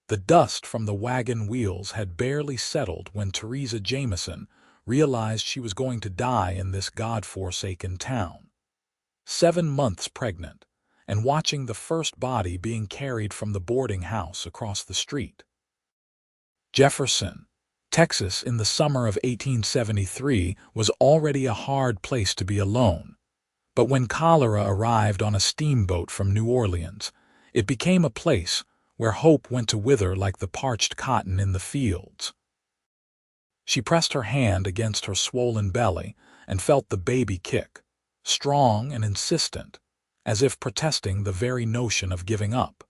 The dust from the wagon wheels had barely settled when Theresa Jamison realized she was going to die in this God-forsaken town. 7 months pregnant, and watching the first body being carried from the boarding house across the street. Jefferson, Texas, in the summer of 1873 was already a hard place to be alone. But when cholera arrived on a steamboat from New Orleans, it became a place where hope went to wither like the parched cotton in the fields. She pressed her hand against her swollen belly and felt the baby kick, strong and insistent, as if protesting the very notion of giving up.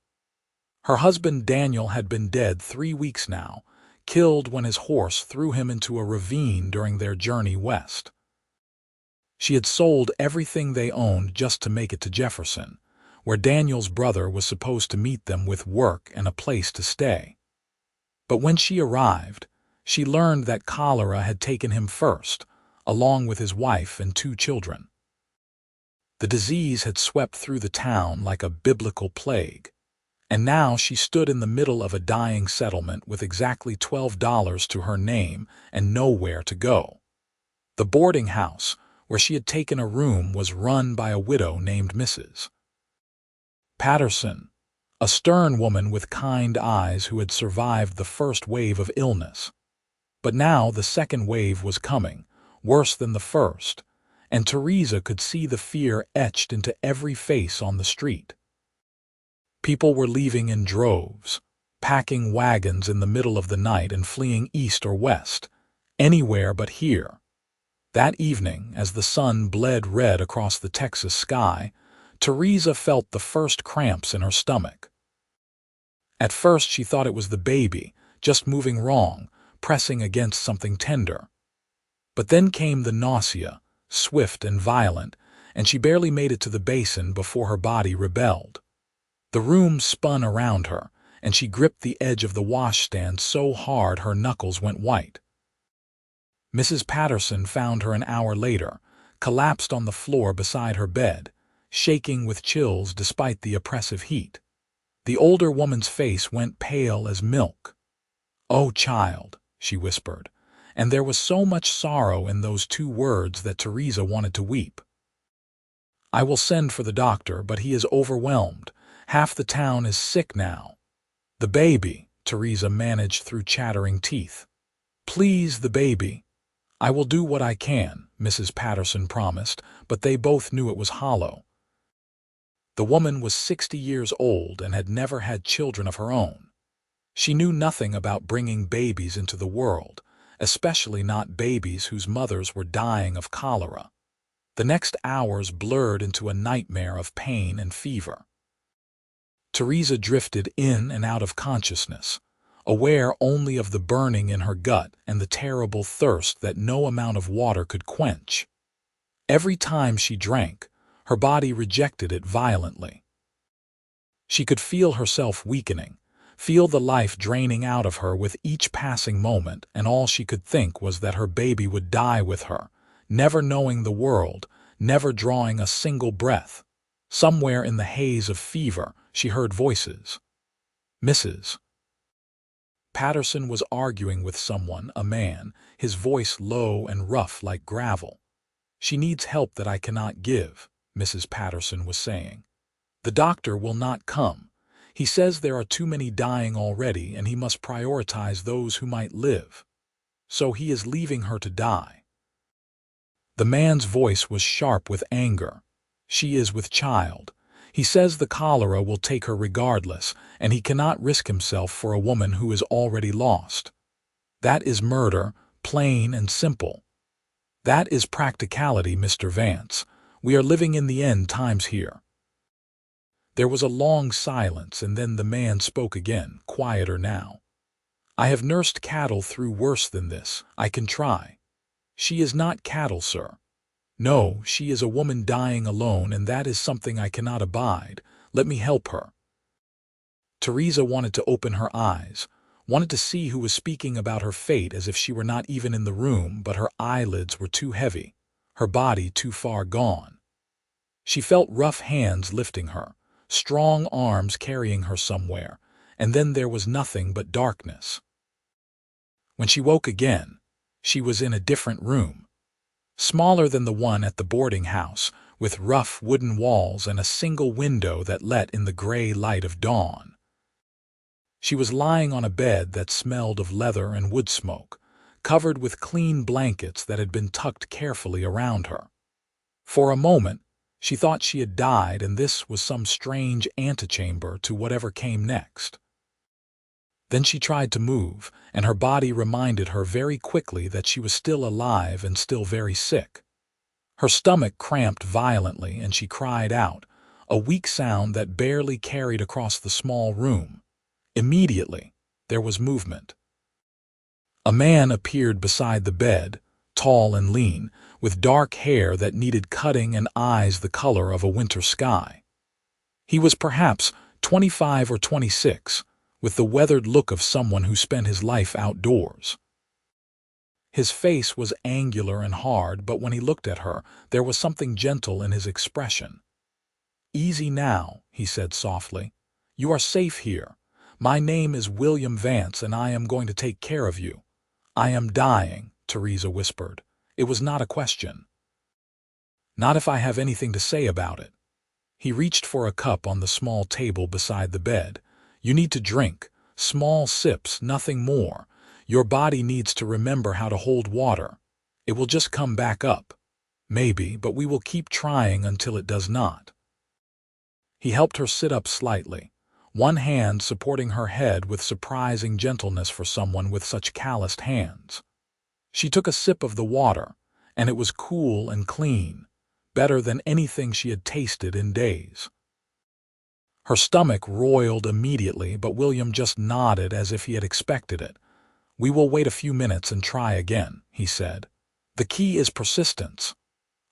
Her husband Daniel had been dead 3 weeks now, killed when his horse threw him into a ravine during their journey west. She had sold everything they owned just to make it to Jefferson, where Daniel's brother was supposed to meet them with work and a place to stay. But when she arrived, she learned that cholera had taken him first, along with his wife and 2 children. The disease had swept through the town like a biblical plague, and now she stood in the middle of a dying settlement with exactly $12 to her name and nowhere to go. The boarding house, where she had taken a room, was run by a widow named Mrs. Patterson, a stern woman with kind eyes who had survived the first wave of illness. But now the second wave was coming, worse than the first, and Theresa could see the fear etched into every face on the street. People were leaving in droves, packing wagons in the middle of the night and fleeing east or west, anywhere but here. That evening, as the sun bled red across the Texas sky, Theresa felt the first cramps in her stomach. At first she thought it was the baby, just moving wrong, pressing against something tender. But then came the nausea, swift and violent, and she barely made it to the basin before her body rebelled. The room spun around her, and she gripped the edge of the washstand so hard her knuckles went white. Mrs. Patterson found her an hour later, collapsed on the floor beside her bed, shaking with chills despite the oppressive heat. The older woman's face went pale as milk. "Oh, child," she whispered, and there was so much sorrow in those 2 words that Theresa wanted to weep. "I will send for the doctor, but he is overwhelmed. Half the town is sick now." "The baby," Theresa managed through chattering teeth. "Please, the baby." "I will do what I can," Mrs. Patterson promised, but they both knew it was hollow. The woman was 60 years old and had never had children of her own. She knew nothing about bringing babies into the world, especially not babies whose mothers were dying of cholera. The next hours blurred into a nightmare of pain and fever. Theresa drifted in and out of consciousness, aware only of the burning in her gut and the terrible thirst that no amount of water could quench. Every time she drank, her body rejected it violently. She could feel herself weakening, feel the life draining out of her with each passing moment, and all she could think was that her baby would die with her, never knowing the world, never drawing a single breath. Somewhere in the haze of fever, she heard voices. Mrs. Patterson was arguing with someone, a man, his voice low and rough like gravel. "She needs help that I cannot give," Mrs. Patterson was saying. "The doctor will not come. He says there are too many dying already and he must prioritize those who might live. So he is leaving her to die." The man's voice was sharp with anger. "She is with child. He says the cholera will take her regardless, and he cannot risk himself for a woman who is already lost. That is murder, plain and simple. That is practicality, Mr. Vance. We are living in the end times here." There was a long silence, and then the man spoke again, quieter now. "I have nursed cattle through worse than this. I can try." "She is not cattle, sir." "No, she is a woman dying alone, and that is something I cannot abide. Let me help her." Theresa wanted to open her eyes, wanted to see who was speaking about her fate as if she were not even in the room, but her eyelids were too heavy, her body too far gone. She felt rough hands lifting her, strong arms carrying her somewhere, and then there was nothing but darkness. When she woke again, she was in a different room, smaller than the one at the boarding house, with rough wooden walls and a single window that let in the gray light of dawn. She was lying on a bed that smelled of leather and wood smoke, covered with clean blankets that had been tucked carefully around her. For a moment, she thought she had died and this was some strange antechamber to whatever came next. Then she tried to move, and her body reminded her very quickly that she was still alive and still very sick. Her stomach cramped violently and she cried out, a weak sound that barely carried across the small room. Immediately, there was movement. A man appeared beside the bed, tall and lean, with dark hair that needed cutting and eyes the color of a winter sky. He was perhaps 25 or 26, with the weathered look of someone who spent his life outdoors. His face was angular and hard, but when he looked at her, there was something gentle in his expression. "Easy now," he said softly. "You are safe here. My name is William Vance, and I am going to take care of you." "I am dying," Theresa whispered. It was not a question. "Not if I have anything to say about it." He reached for a cup on the small table beside the bed. "You need to drink. Small sips, nothing more. Your body needs to remember how to hold water. It will just come back up. Maybe, but we will keep trying until it does not." He helped her sit up slightly, one hand supporting her head with surprising gentleness for someone with such calloused hands. She took a sip of the water, and it was cool and clean, better than anything she had tasted in days. Her stomach roiled immediately, but William just nodded as if he had expected it. "We will wait a few minutes and try again," he said. "The key is persistence."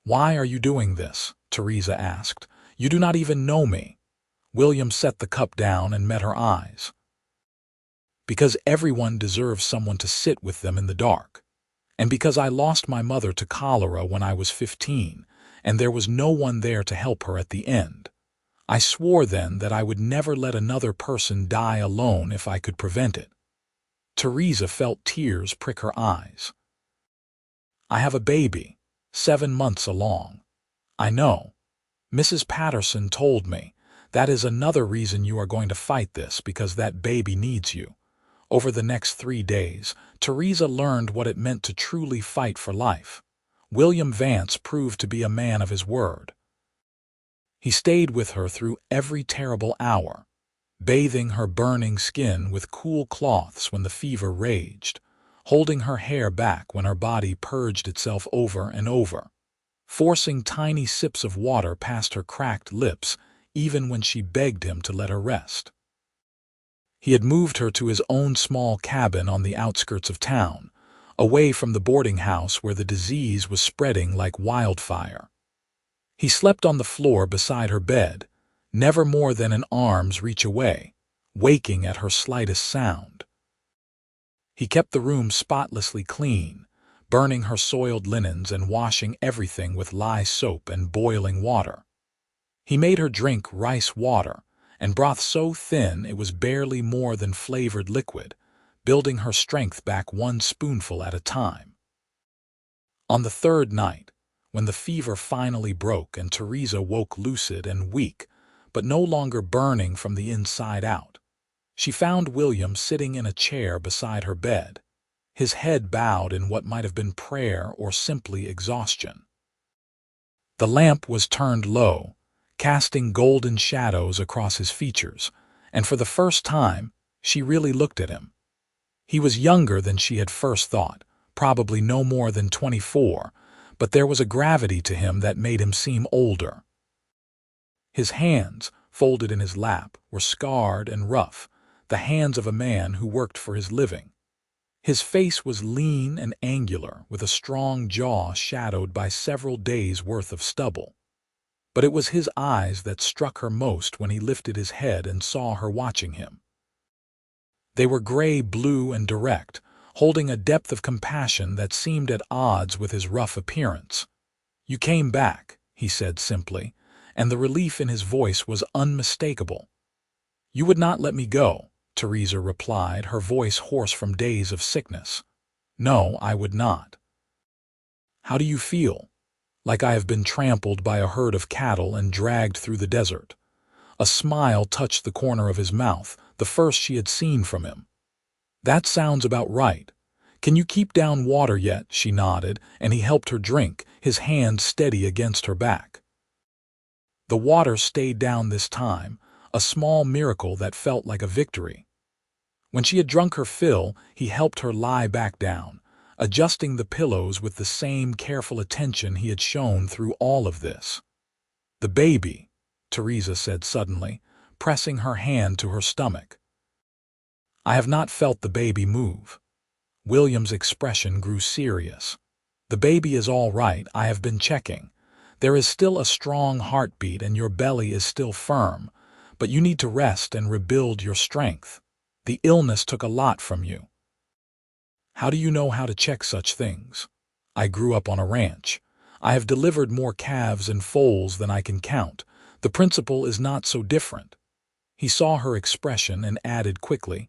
"Why are you doing this?" Theresa asked. "You do not even know me." William set the cup down and met her eyes. "Because everyone deserves someone to sit with them in the dark. And because I lost my mother to cholera when I was 15, and there was no one there to help her at the end. I swore then that I would never let another person die alone if I could prevent it." Theresa felt tears prick her eyes. "I have a baby, 7 months along." "I know. Mrs. Patterson told me. That is another reason you are going to fight this, because that baby needs you." Over the next 3 days, Theresa learned what it meant to truly fight for life. William Vance proved to be a man of his word. He stayed with her through every terrible hour, bathing her burning skin with cool cloths when the fever raged, holding her hair back when her body purged itself over and over, forcing tiny sips of water past her cracked lips even when she begged him to let her rest. He had moved her to his own small cabin on the outskirts of town, away from the boarding house where the disease was spreading like wildfire. He slept on the floor beside her bed, never more than an arm's reach away, waking at her slightest sound. He kept the room spotlessly clean, burning her soiled linens and washing everything with lye soap and boiling water. He made her drink rice water, and broth so thin it was barely more than flavored liquid, building her strength back 1 spoonful at a time. On the 3rd night, when the fever finally broke and Theresa woke lucid and weak, but no longer burning from the inside out, she found William sitting in a chair beside her bed, his head bowed in what might have been prayer or simply exhaustion. The lamp was turned low, casting golden shadows across his features, and for the first time, she really looked at him. He was younger than she had first thought, probably no more than 24, but there was a gravity to him that made him seem older. His hands, folded in his lap, were scarred and rough, the hands of a man who worked for his living. His face was lean and angular, with a strong jaw shadowed by several days' worth of stubble. But it was his eyes that struck her most when he lifted his head and saw her watching him. They were gray-blue and direct, holding a depth of compassion that seemed at odds with his rough appearance. "You came back," he said simply, and the relief in his voice was unmistakable. "You would not let me go," Theresa replied, her voice hoarse from days of sickness. No, I would not. How do you feel? Like I have been trampled by a herd of cattle and dragged through the desert. A smile touched the corner of his mouth, the first she had seen from him. That sounds about right. Can you keep down water yet? She nodded, and he helped her drink, his hand steady against her back. The water stayed down this time, a small miracle that felt like a victory. When she had drunk her fill, he helped her lie back down, adjusting the pillows with the same careful attention he had shown through all of this. The baby, Theresa said suddenly, pressing her hand to her stomach. I have not felt the baby move. William's expression grew serious. The baby is all right, I have been checking. There is still a strong heartbeat and your belly is still firm, but you need to rest and rebuild your strength. The illness took a lot from you. How do you know how to check such things? I grew up on a ranch. I have delivered more calves and foals than I can count. The principle is not so different. He saw her expression and added quickly,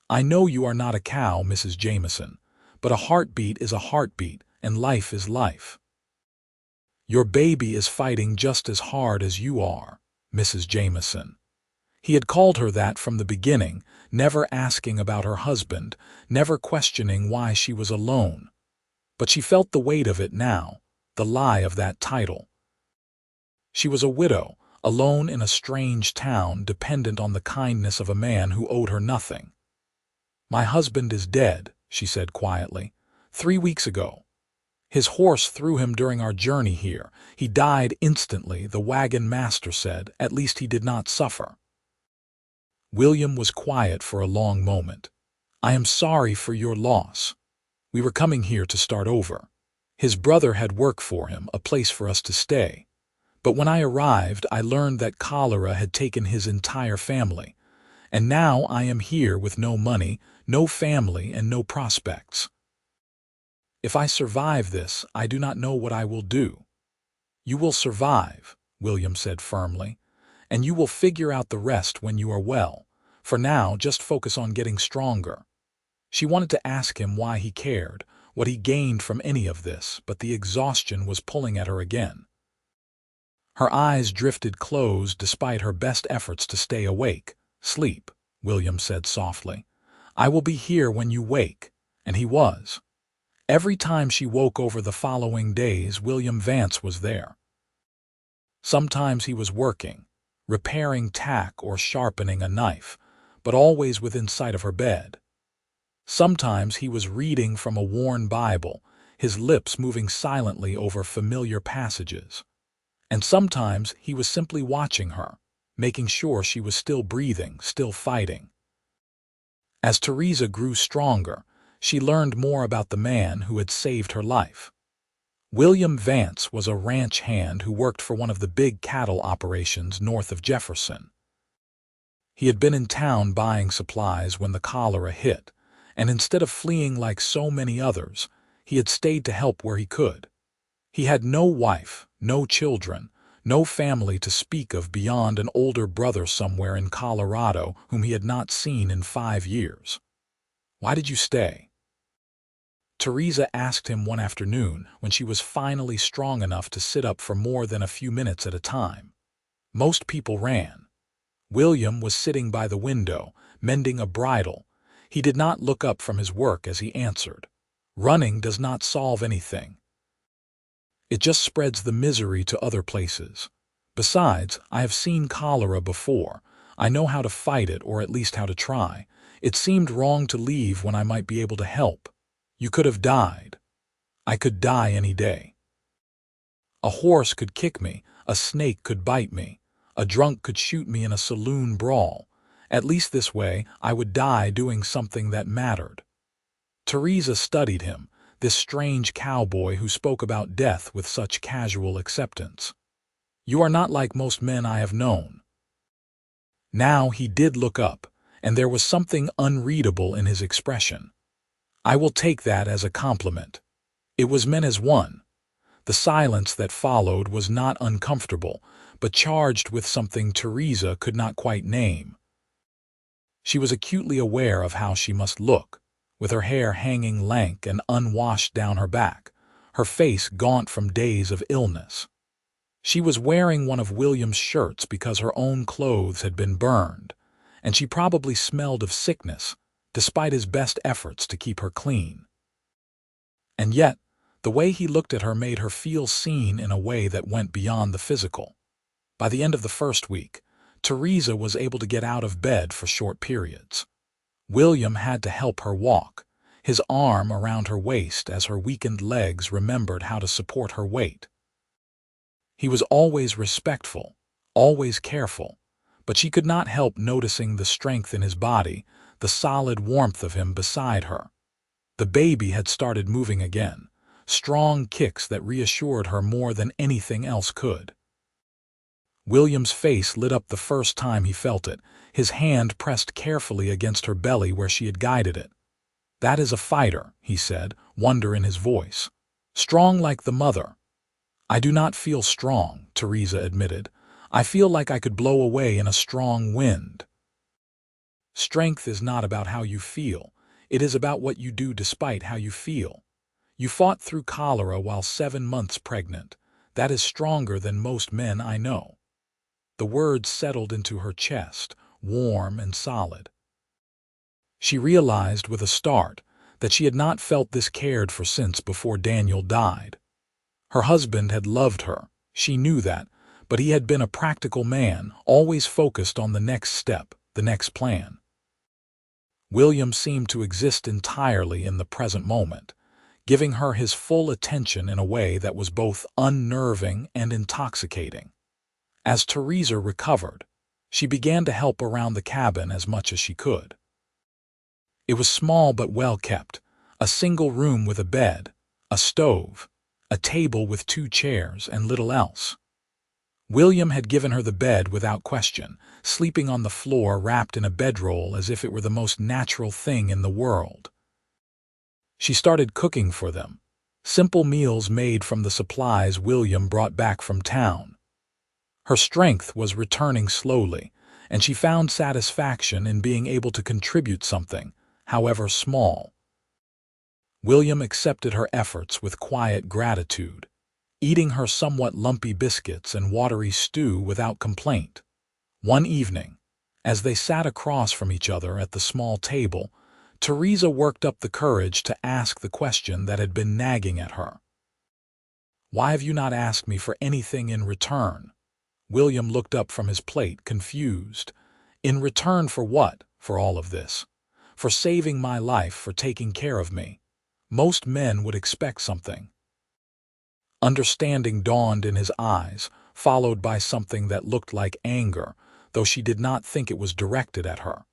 I know you are not a cow, Mrs. Jamison, but a heartbeat is a heartbeat, and life is life. Your baby is fighting just as hard as you are, Mrs. Jamison. He had called her that from the beginning, never asking about her husband, never questioning why she was alone. But she felt the weight of it now, the lie of that title. She was a widow, alone in a strange town, dependent on the kindness of a man who owed her nothing. My husband is dead, she said quietly, 3 weeks ago. His horse threw him during our journey here. He died instantly, the wagon master said. At least he did not suffer. William was quiet for a long moment. I am sorry for your loss. We were coming here to start over. His brother had work for him, a place for us to stay. But when I arrived, I learned that cholera had taken his entire family. And now I am here with no money, no family, and no prospects. If I survive this, I do not know what I will do. You will survive, William said firmly, and you will figure out the rest when you are well. For now, just focus on getting stronger. She wanted to ask him why he cared, what he gained from any of this, but the exhaustion was pulling at her again. Her eyes drifted closed despite her best efforts to stay awake. Sleep, William said softly. I will be here when you wake. And he was. Every time she woke over the following days, William Vance was there. Sometimes he was working, repairing tack or sharpening a knife, but always within sight of her bed. Sometimes he was reading from a worn Bible, his lips moving silently over familiar passages. And sometimes he was simply watching her, making sure she was still breathing, still fighting. As Theresa grew stronger, she learned more about the man who had saved her life. William Vance was a ranch hand who worked for one of the big cattle operations north of Jefferson. He had been in town buying supplies when the cholera hit, and instead of fleeing like so many others, he had stayed to help where he could. He had no wife, no children, no family to speak of beyond an older brother somewhere in Colorado whom he had not seen in 5 years. Why did you stay? Theresa asked him one afternoon when she was finally strong enough to sit up for more than a few minutes at a time. Most people ran. William was sitting by the window, mending a bridle. He did not look up from his work as he answered. Running does not solve anything. It just spreads the misery to other places. Besides, I have seen cholera before. I know how to fight it, or at least how to try. It seemed wrong to leave when I might be able to help. You could have died. I could die any day. A horse could kick me, a snake could bite me, a drunk could shoot me in a saloon brawl. At least this way, I would die doing something that mattered. Theresa studied him, this strange cowboy who spoke about death with such casual acceptance. You are not like most men I have known. Now he did look up, and there was something unreadable in his expression. I will take that as a compliment. It was meant as one. The silence that followed was not uncomfortable, but charged with something Theresa could not quite name. She was acutely aware of how she must look, with her hair hanging lank and unwashed down her back, her face gaunt from days of illness. She was wearing one of William's shirts because her own clothes had been burned, and she probably smelled of sickness, despite his best efforts to keep her clean. And yet, the way he looked at her made her feel seen in a way that went beyond the physical. By the end of the first week, Theresa was able to get out of bed for short periods. William had to help her walk, his arm around her waist as her weakened legs remembered how to support her weight. He was always respectful, always careful, but she could not help noticing the strength in his body, the solid warmth of him beside her. The baby had started moving again, strong kicks that reassured her more than anything else could. William's face lit up the first time he felt it, his hand pressed carefully against her belly where she had guided it. "That is a fighter," he said, wonder in his voice. "Strong like the mother." "I do not feel strong," Theresa admitted. "I feel like I could blow away in a strong wind." Strength is not about how you feel. It is about what you do despite how you feel. You fought through cholera while 7 months pregnant. That is stronger than most men I know. The words settled into her chest, warm and solid. She realized with a start that she had not felt this cared for since before Daniel died. Her husband had loved her, she knew that, but he had been a practical man, always focused on the next step, the next plan. William seemed to exist entirely in the present moment, giving her his full attention in a way that was both unnerving and intoxicating. As Theresa recovered, she began to help around the cabin as much as she could. It was small but well kept, a single room with a bed, a stove, a table with 2 chairs, and little else. William had given her the bed without question, sleeping on the floor wrapped in a bedroll as if it were the most natural thing in the world. She started cooking for them, simple meals made from the supplies William brought back from town. Her strength was returning slowly, and she found satisfaction in being able to contribute something, however small. William accepted her efforts with quiet gratitude, eating her somewhat lumpy biscuits and watery stew without complaint. One evening, as they sat across from each other at the small table, Theresa worked up the courage to ask the question that had been nagging at her. "Why have you not asked me for anything in return?" William looked up from his plate, confused. "In return for what? For all of this? For saving my life, for taking care of me? Most men would expect something." Understanding dawned in his eyes, followed by something that looked like anger, though she did not think it was directed at her.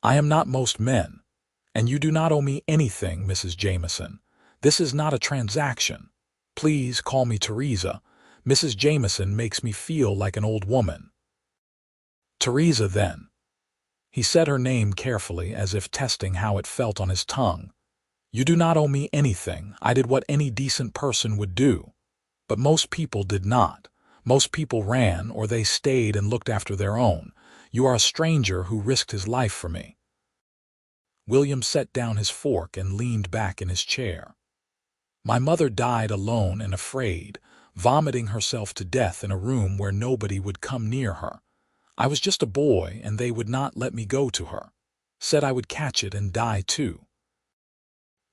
"I am not most men, and you do not owe me anything, Mrs. Jamison. This is not a transaction. Please call me Theresa. Mrs. Jamison makes me feel like an old woman." "Theresa, then." He said her name carefully, as if testing how it felt on his tongue. "You do not owe me anything. I did what any decent person would do. But most people did not. Most people ran, or they stayed and looked after their own. You are a stranger who risked his life for me." William set down his fork and leaned back in his chair. "My mother died alone and afraid, vomiting herself to death in a room where nobody would come near her. I was just a boy, and they would not let me go to her. Said I would catch it and die too.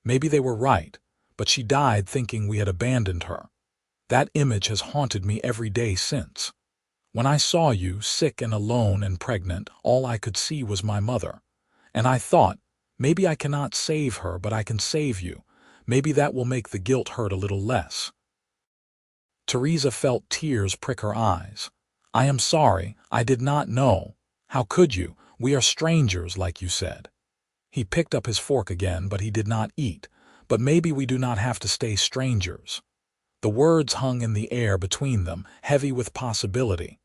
Maybe they were right, but she died thinking we had abandoned her. That image has haunted me every day since. When I saw you, sick and alone and pregnant, all I could see was my mother. And I thought, maybe I cannot save her, but I can save you. Maybe that will make the guilt hurt a little less." Theresa felt tears prick her eyes. "I am sorry. I did not know. How could you? We are strangers, like you said." He picked up his fork again, but he did not eat. "But maybe we do not have to stay strangers." The words hung in the air between them, heavy with possibility.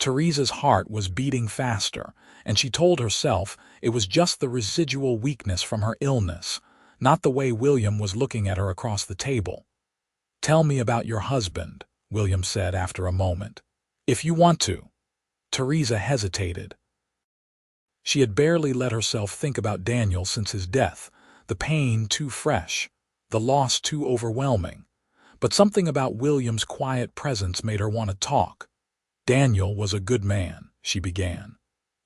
Theresa's heart was beating faster, and she told herself it was just the residual weakness from her illness, not the way William was looking at her across the table. "Tell me about your husband," William said after a moment. "If you want to." Theresa hesitated. She had barely let herself think about Daniel since his death, the pain too fresh, the loss too overwhelming. But something about William's quiet presence made her want to talk. Daniel was a good man, she began.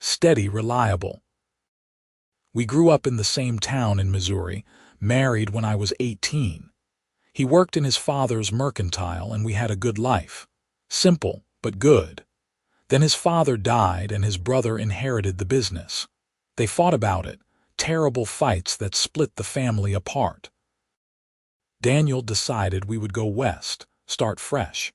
Steady, reliable. We grew up in the same town in Missouri, married when I was 18. He worked in his father's mercantile and we had a good life. Simple, but good. Then his father died and his brother inherited the business. They fought about it, terrible fights that split the family apart. Daniel decided we would go west, start fresh.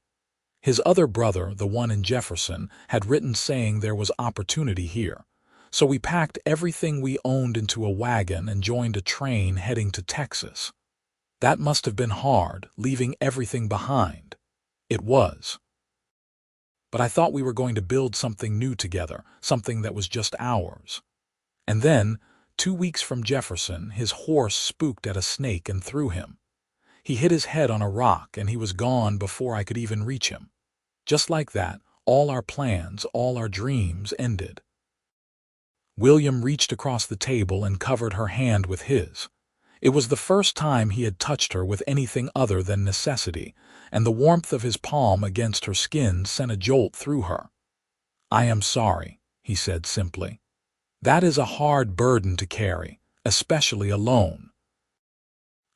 His other brother, the one in Jefferson, had written saying there was opportunity here. So we packed everything we owned into a wagon and joined a train heading to Texas. That must have been hard, leaving everything behind. It was. But I thought we were going to build something new together, something that was just ours. And then, 2 weeks from Jefferson, his horse spooked at a snake and threw him. He hit his head on a rock and he was gone before I could even reach him. Just like that, all our plans, all our dreams ended. William reached across the table and covered her hand with his. It was the first time he had touched her with anything other than necessity, and the warmth of his palm against her skin sent a jolt through her. "I am sorry," he said simply. "That is a hard burden to carry, especially alone."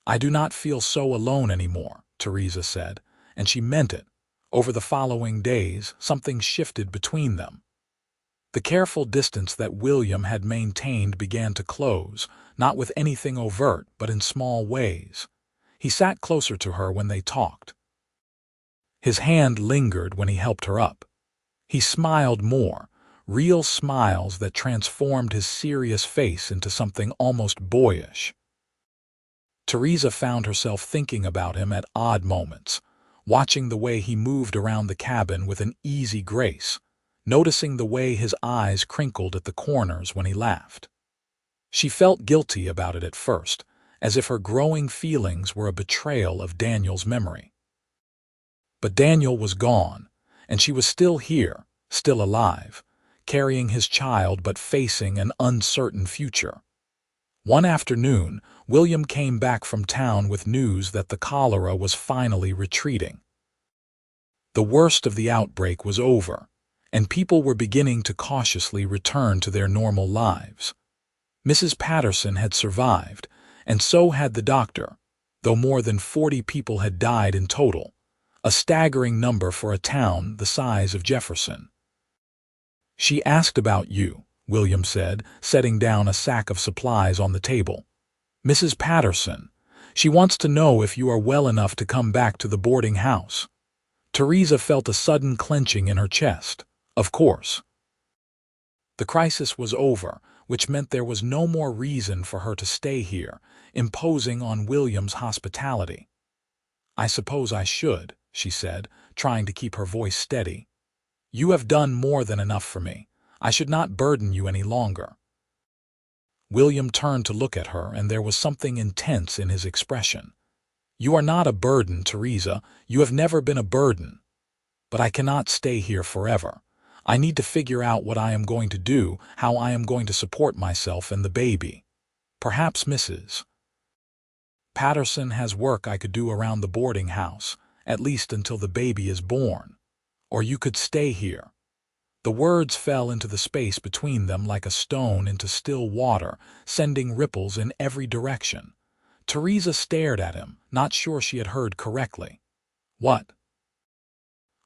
"I do not feel so alone anymore," Theresa said, and she meant it. Over the following days, something shifted between them. The careful distance that William had maintained began to close, not with anything overt, but in small ways. He sat closer to her when they talked. His hand lingered when he helped her up. He smiled more, real smiles that transformed his serious face into something almost boyish. Theresa found herself thinking about him at odd moments, watching the way he moved around the cabin with an easy grace, noticing the way his eyes crinkled at the corners when he laughed. She felt guilty about it at first, as if her growing feelings were a betrayal of Daniel's memory. But Daniel was gone, and she was still here, still alive, carrying his child but facing an uncertain future. One afternoon, William came back from town with news that the cholera was finally retreating. The worst of the outbreak was over, and people were beginning to cautiously return to their normal lives. Mrs. Patterson had survived, and so had the doctor, though more than 40 people had died in total, a staggering number for a town the size of Jefferson. "She asked about you," William said, setting down a sack of supplies on the table. "Mrs. Patterson. She wants to know if you are well enough to come back to the boarding house." Theresa felt a sudden clenching in her chest. Of course. The crisis was over, which meant there was no more reason for her to stay here, imposing on William's hospitality. "I suppose I should," she said, trying to keep her voice steady. "You have done more than enough for me. I should not burden you any longer." William turned to look at her, and there was something intense in his expression. "You are not a burden, Theresa. You have never been a burden. But I cannot stay here forever. I need to figure out what I am going to do, how I am going to support myself and the baby. Perhaps Mrs. Patterson has work I could do around the boarding house, at least until the baby is born. Or you could stay here." The words fell into the space between them like a stone into still water, sending ripples in every direction. Theresa stared at him, not sure she had heard correctly. "What?"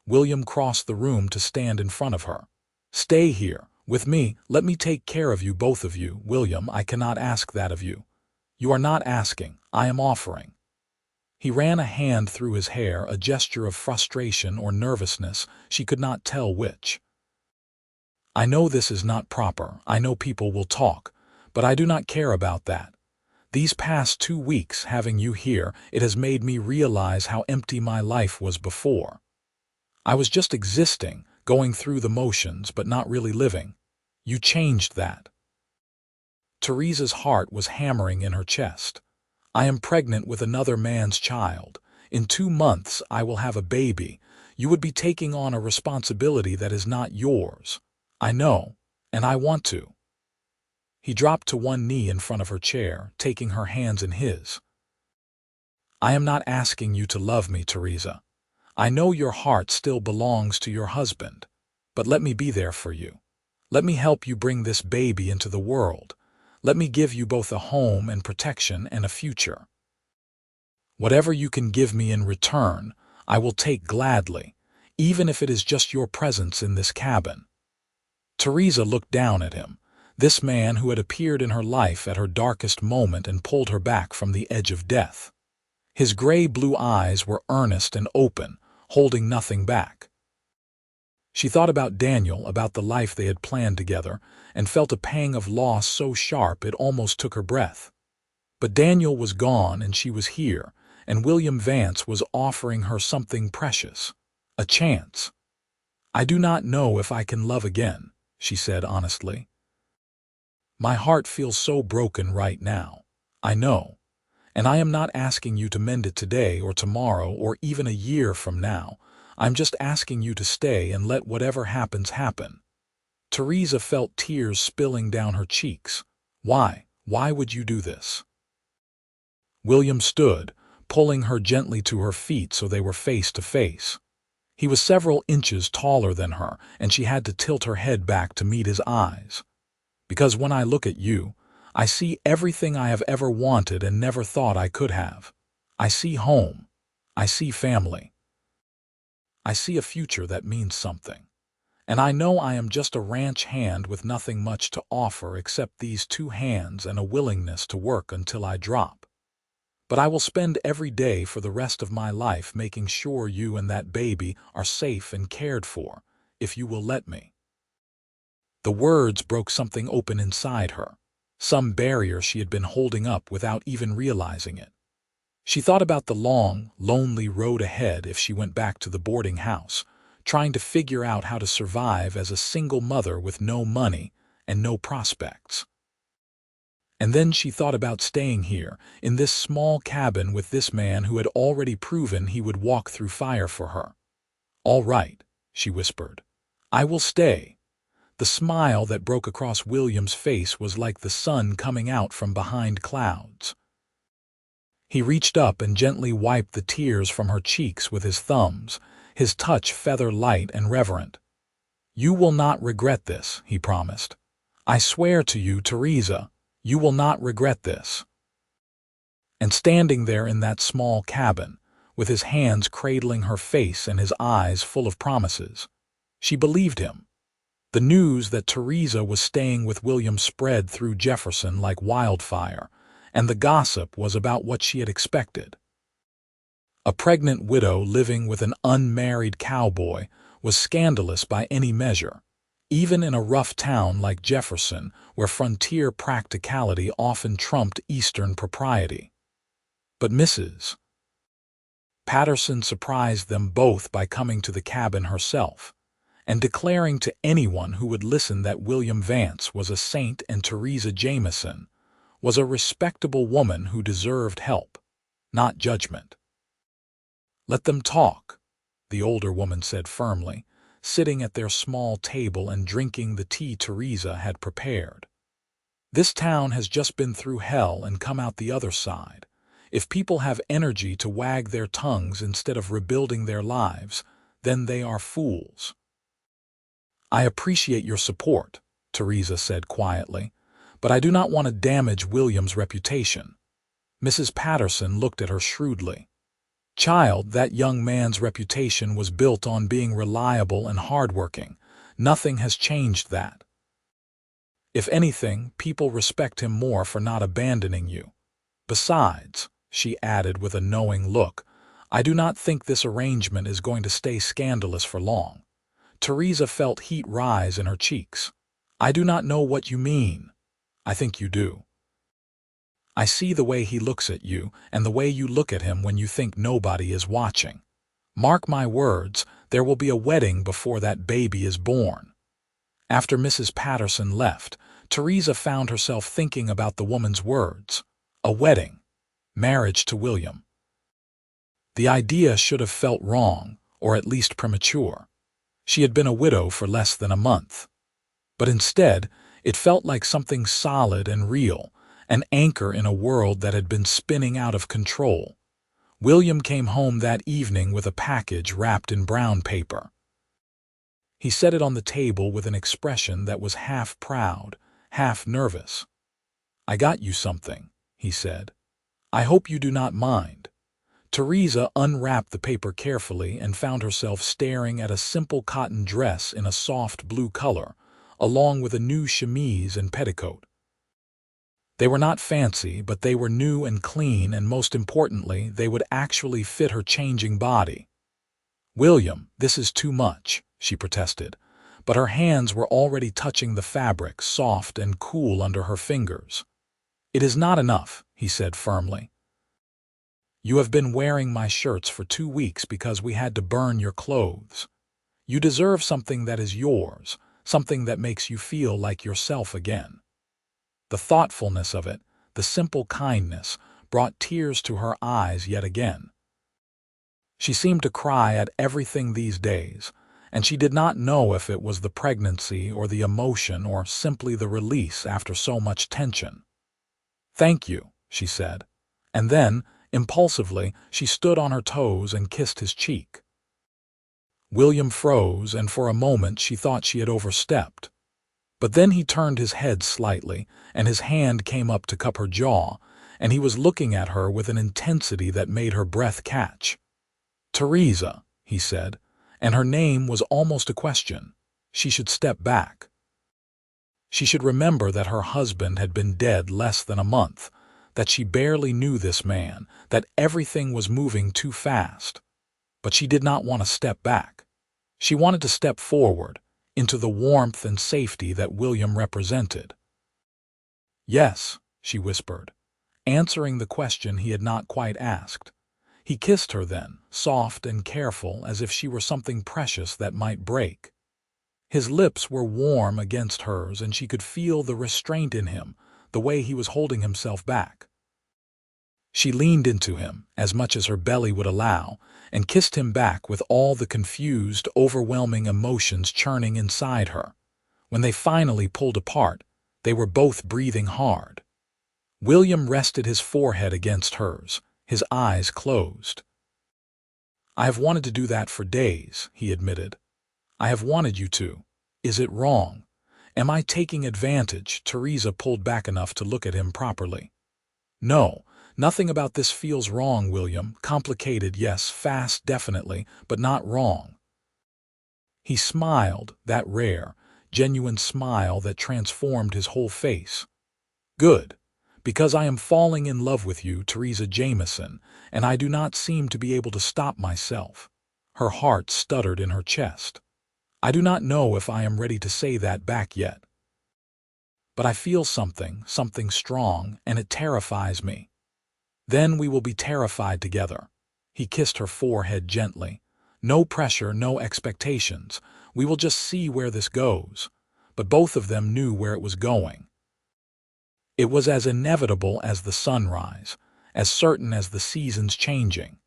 William crossed the room to stand in front of her. "Stay here, with me. Let me take care of you, both of you. William, I cannot ask that of you. You are not asking, I am offering." He ran a hand through his hair, a gesture of frustration or nervousness, she could not tell which. "I know this is not proper. I know people will talk, but I do not care about that. These past 2 weeks, having you here, it has made me realize how empty my life was before. I was just existing, going through the motions, but not really living. You changed that." Theresa's heart was hammering in her chest. "I am pregnant with another man's child. In 2 months I will have a baby. You would be taking on a responsibility that is not yours. I know, and I want to." He dropped to one knee in front of her chair, taking her hands in his. "I am not asking you to love me, Theresa. I know your heart still belongs to your husband, but let me be there for you. Let me help you bring this baby into the world. Let me give you both a home and protection and a future. Whatever you can give me in return, I will take gladly, even if it is just your presence in this cabin." Theresa looked down at him, this man who had appeared in her life at her darkest moment and pulled her back from the edge of death. His gray-blue eyes were earnest and open, holding nothing back. She thought about Daniel, about the life they had planned together, and felt a pang of loss so sharp it almost took her breath. But Daniel was gone and she was here, and William Vance was offering her something precious, a chance. "I do not know if I can love again," she said honestly. "My heart feels so broken right now. I know. And I am not asking you to mend it today or tomorrow or even a year from now. I'm just asking you to stay and let whatever happens happen." Theresa felt tears spilling down her cheeks. "Why? Why would you do this?" William stood, pulling her gently to her feet so they were face to face. He was several inches taller than her, and she had to tilt her head back to meet his eyes. "Because when I look at you, I see everything I have ever wanted and never thought I could have. I see home. I see family. I see a future that means something. And I know I am just a ranch hand with nothing much to offer except these two hands and a willingness to work until I drop. But I will spend every day for the rest of my life making sure you and that baby are safe and cared for, if you will let me." The words broke something open inside her, some barrier she had been holding up without even realizing it. She thought about the long, lonely road ahead if she went back to the boarding house, trying to figure out how to survive as a single mother with no money and no prospects. And then she thought about staying here, in this small cabin with this man who had already proven he would walk through fire for her. "All right," she whispered. "I will stay." The smile that broke across William's face was like the sun coming out from behind clouds. He reached up and gently wiped the tears from her cheeks with his thumbs, his touch feather-light and reverent. "You will not regret this," he promised. "I swear to you, Theresa, you will not regret this." And standing there in that small cabin, with his hands cradling her face and his eyes full of promises, she believed him. The news that Theresa was staying with William spread through Jefferson like wildfire, and the gossip was about what she had expected. A pregnant widow living with an unmarried cowboy was scandalous by any measure, even in a rough town like Jefferson where frontier practicality often trumped Eastern propriety. But Mrs. Patterson surprised them both by coming to the cabin herself, and declaring to anyone who would listen that William Vance was a saint and Theresa Jamison was a respectable woman who deserved help, not judgment. "Let them talk," the older woman said firmly, sitting at their small table and drinking the tea Theresa had prepared. "This town has just been through hell and come out the other side. If people have energy to wag their tongues instead of rebuilding their lives, then they are fools." "I appreciate your support," Theresa said quietly, "but I do not want to damage William's reputation." Mrs. Patterson looked at her shrewdly. "Child, that young man's reputation was built on being reliable and hardworking. Nothing has changed that. If anything, people respect him more for not abandoning you. Besides," she added with a knowing look, "I do not think this arrangement is going to stay scandalous for long." Theresa felt heat rise in her cheeks. "I do not know what you mean." "I think you do. I see the way he looks at you and the way you look at him when you think nobody is watching. Mark my words, there will be a wedding before that baby is born." After Mrs. Patterson left, Theresa found herself thinking about the woman's words. A wedding. Marriage to William. The idea should have felt wrong, or at least premature. She had been a widow for less than a month. But instead, It felt like something solid and real, an anchor in a world that had been spinning out of control. William came home that evening with a package wrapped in brown paper. He set it on the table with an expression that was half proud, half nervous. "I got you something," he said. "I hope you do not mind." Theresa unwrapped the paper carefully and found herself staring at a simple cotton dress in a soft blue color, along with a new chemise and petticoat. They were not fancy, but they were new and clean, and most importantly, they would actually fit her changing body. "William, this is too much," she protested, but her hands were already touching the fabric, soft and cool under her fingers. "It is not enough," he said firmly. "You have been wearing my shirts for 2 weeks because we had to burn your clothes. You deserve something that is yours, something that makes you feel like yourself again." The thoughtfulness of it, the simple kindness, brought tears to her eyes yet again. She seemed to cry at everything these days, and she did not know if it was the pregnancy or the emotion or simply the release after so much tension. "Thank you," she said, and then, impulsively, she stood on her toes and kissed his cheek. William froze, and for a moment she thought she had overstepped. But then he turned his head slightly, and his hand came up to cup her jaw, and he was looking at her with an intensity that made her breath catch. "Theresa," he said, and her name was almost a question. She should step back. She should remember that her husband had been dead less than a month, that she barely knew this man, that everything was moving too fast. But she did not want to step back. She wanted to step forward, into the warmth and safety that William represented. "Yes," she whispered, answering the question he had not quite asked. He kissed her then, soft and careful, as if she were something precious that might break. His lips were warm against hers, and she could feel the restraint in him, the way he was holding himself back. She leaned into him, as much as her belly would allow, and kissed him back with all the confused, overwhelming emotions churning inside her. When they finally pulled apart, they were both breathing hard. William rested his forehead against hers, his eyes closed. "I have wanted to do that for days," he admitted. "I have wanted you to. Is it wrong? Am I taking advantage?" Theresa pulled back enough to look at him properly. "No. Nothing about this feels wrong, William. Complicated, yes, fast, definitely, but not wrong." He smiled, that rare, genuine smile that transformed his whole face. "Good, because I am falling in love with you, Theresa Jamison, and I do not seem to be able to stop myself." Her heart stuttered in her chest. "I do not know if I am ready to say that back yet. But I feel something strong, and it terrifies me. Then we will be terrified together." He kissed her forehead gently. "No pressure, no expectations. We will just see where this goes." But both of them knew where it was going. It was as inevitable as the sunrise, as certain as the seasons changing.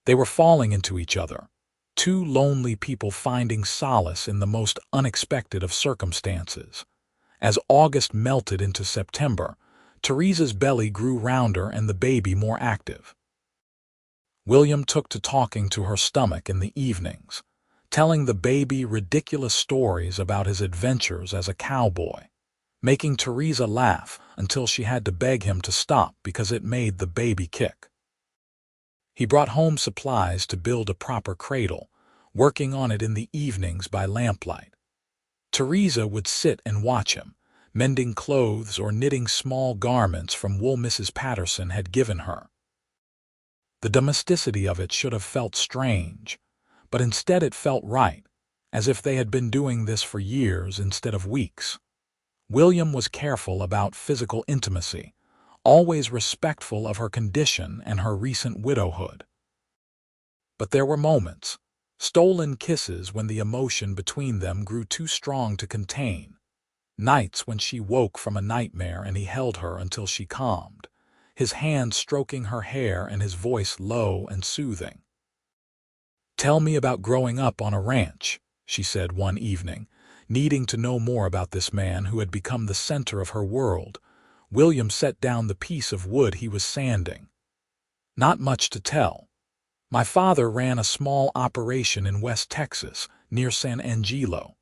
They were falling into each other, two lonely people finding solace in the most unexpected of circumstances. As August melted into September, Theresa's belly grew rounder and the baby more active. William took to talking to her stomach in the evenings, telling the baby ridiculous stories about his adventures as a cowboy, making Theresa laugh until she had to beg him to stop because it made the baby kick. He brought home supplies to build a proper cradle, working on it in the evenings by lamplight. Theresa would sit and watch him, mending clothes or knitting small garments from wool Mrs. Patterson had given her. The domesticity of it should have felt strange, but instead it felt right, as if they had been doing this for years instead of weeks. William was careful about physical intimacy, always respectful of her condition and her recent widowhood. But there were moments, stolen kisses when the emotion between them grew too strong to contain. Nights when she woke from a nightmare and he held her until she calmed, his hand stroking her hair and his voice low and soothing. "Tell me about growing up on a ranch," she said one evening, Needing to know more about this man who had become the center of her world, William set down the piece of wood he was sanding. Not much to tell. My father ran a small operation in West Texas, near San Angelo.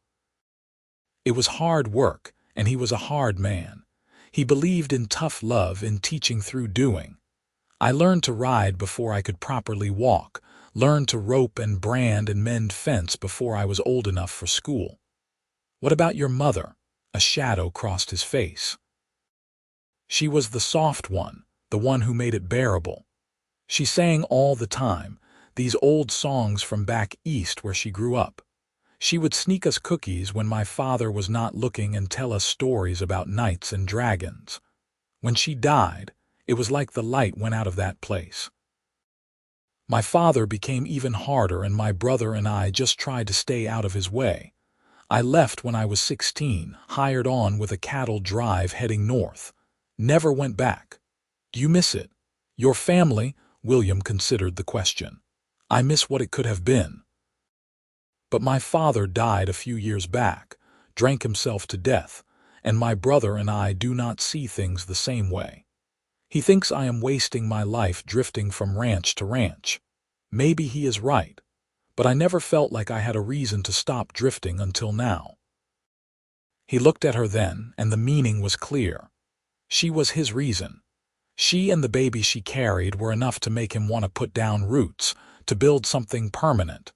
It was hard work, and he was a hard man. He believed in tough love, in teaching through doing. I learned to ride before I could properly walk, learned to rope and brand and mend fence before I was old enough for school. What about your mother? A shadow crossed his face. She was the soft one, the one who made it bearable. She sang all the time, these old songs from back east where she grew up. She would sneak us cookies when my father was not looking and tell us stories about knights and dragons. When she died, it was like the light went out of that place. My father became even harder, and my brother and I just tried to stay out of his way. I left when I was 16, hired on with a cattle drive heading north. Never went back. Do you miss it? Your family? William considered the question. I miss what it could have been. But my father died a few years back, drank himself to death, and my brother and I do not see things the same way. He thinks I am wasting my life drifting from ranch to ranch. Maybe he is right, but I never felt like I had a reason to stop drifting until now. He looked at her then, and the meaning was clear. She was his reason. She and the baby she carried were enough to make him want to put down roots, to build something permanent.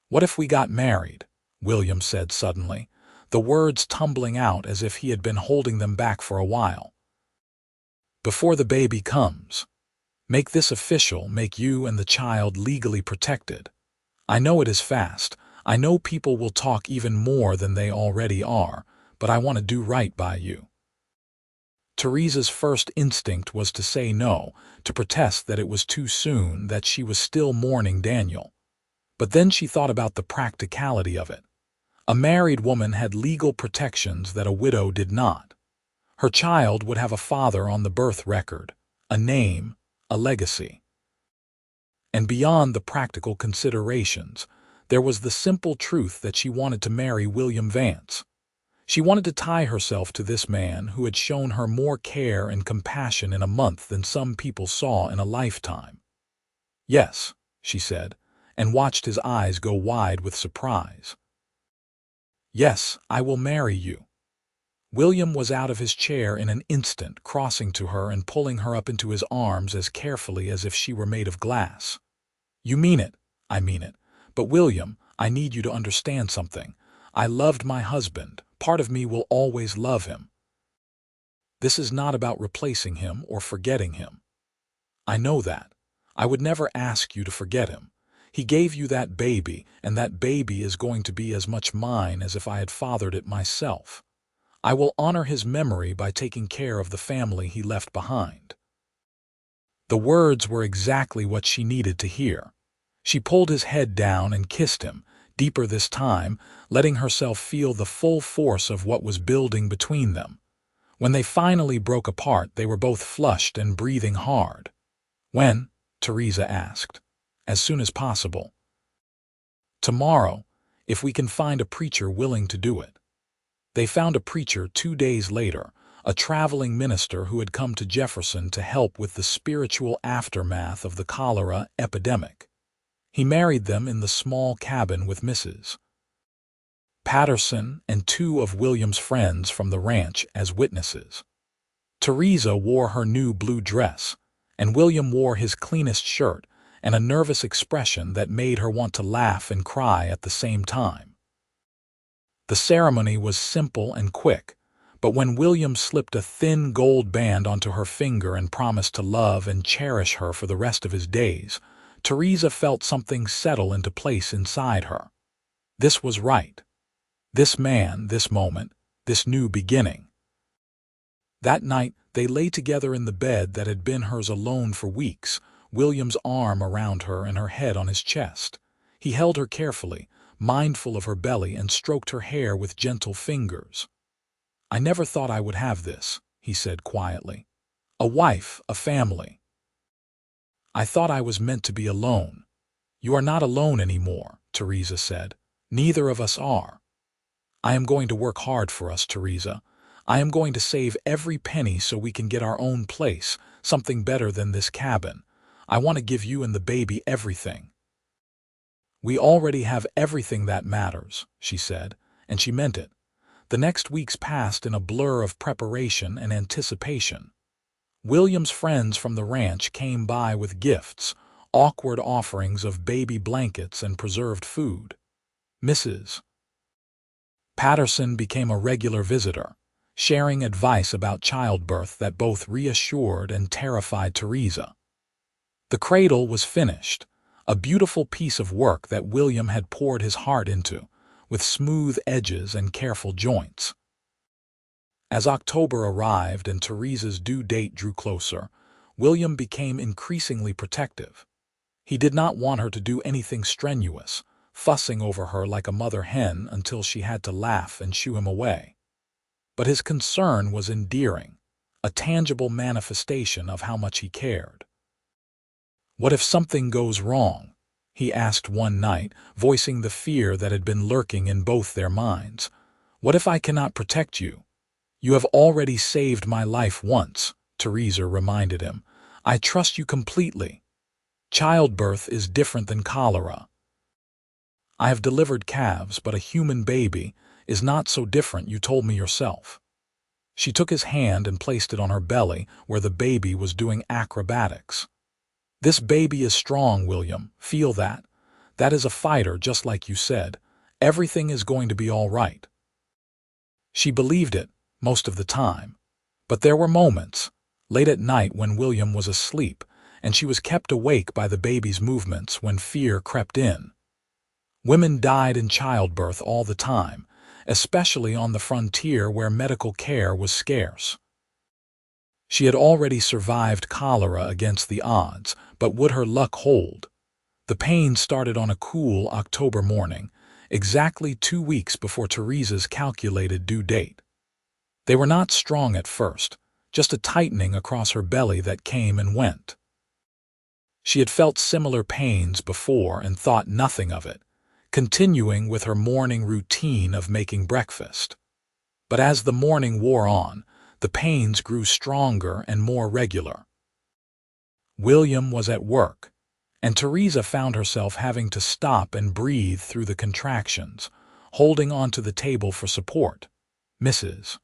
What if we got married? William said suddenly, the words tumbling out as if he had been holding them back for a while. Before the baby comes. Make this official, make you and the child legally protected. I know it is fast. I know people will talk even more than they already are, but I want to do right by you. Theresa's first instinct was to say no, to protest that it was too soon, that she was still mourning Daniel. But then she thought about the practicality of it. A married woman had legal protections that a widow did not. Her child would have a father on the birth record, a name, a legacy. And beyond the practical considerations, there was the simple truth that she wanted to marry William Vance. She wanted to tie herself to this man who had shown her more care and compassion in a month than some people saw in a lifetime. Yes, she said, and watched his eyes go wide with surprise. Yes, I will marry you. William was out of his chair in an instant, crossing to her and pulling her up into his arms as carefully as if she were made of glass. You mean it? I mean it. But William, I need you to understand something. I loved my husband. Part of me will always love him. This is not about replacing him or forgetting him. I know that. I would never ask you to forget him. He gave you that baby, and that baby is going to be as much mine as if I had fathered it myself. I will honor his memory by taking care of the family he left behind. The words were exactly what she needed to hear. She pulled his head down and kissed him, deeper this time, letting herself feel the full force of what was building between them. When they finally broke apart, they were both flushed and breathing hard. When? Theresa asked. As soon as possible. Tomorrow, if we can find a preacher willing to do it. They found a preacher 2 days later, a traveling minister who had come to Jefferson to help with the spiritual aftermath of the cholera epidemic. He married them in the small cabin with Mrs. Patterson and 2 of William's friends from the ranch as witnesses. Theresa wore her new blue dress, and William wore his cleanest shirt and a nervous expression that made her want to laugh and cry at the same time. The ceremony was simple and quick, but when William slipped a thin gold band onto her finger and promised to love and cherish her for the rest of his days, Theresa felt something settle into place inside her. This was right. This man, this moment, this new beginning. That night, they lay together in the bed that had been hers alone for weeks, William's arm around her and her head on his chest. He held her carefully, mindful of her belly, and stroked her hair with gentle fingers. I never thought I would have this, he said quietly. A wife, a family. I thought I was meant to be alone. You are not alone anymore, Theresa said. Neither of us are. I am going to work hard for us, Theresa. I am going to save every penny so we can get our own place, something better than this cabin. I want to give you and the baby everything." "We already have everything that matters," she said, and she meant it. The next weeks passed in a blur of preparation and anticipation. William's friends from the ranch came by with gifts, awkward offerings of baby blankets and preserved food. Mrs. Patterson became a regular visitor, sharing advice about childbirth that both reassured and terrified Theresa. The cradle was finished, a beautiful piece of work that William had poured his heart into, with smooth edges and careful joints. As October arrived and Theresa's due date drew closer, William became increasingly protective. He did not want her to do anything strenuous, fussing over her like a mother hen until she had to laugh and shoo him away. But his concern was endearing, a tangible manifestation of how much he cared. "What if something goes wrong?" he asked one night, voicing the fear that had been lurking in both their minds. "What if I cannot protect you?" "You have already saved my life once," Theresa reminded him. "I trust you completely. Childbirth is different than cholera. I have delivered calves, but a human baby is not so different, you told me yourself." She took his hand and placed it on her belly where the baby was doing acrobatics. "This baby is strong, William. Feel that? That is a fighter, just like you said. Everything is going to be all right." She believed it most of the time, but there were moments, late at night when William was asleep, and she was kept awake by the baby's movements when fear crept in. Women died in childbirth all the time, especially on the frontier where medical care was scarce. She had already survived cholera against the odds, but would her luck hold? The pain started on a cool October morning, exactly 2 weeks before Theresa's calculated due date. They were not strong at first, just a tightening across her belly that came and went. She had felt similar pains before and thought nothing of it, continuing with her morning routine of making breakfast. But as the morning wore on, the pains grew stronger and more regular. William was at work, and Theresa found herself having to stop and breathe through the contractions, holding onto the table for support. Mrs.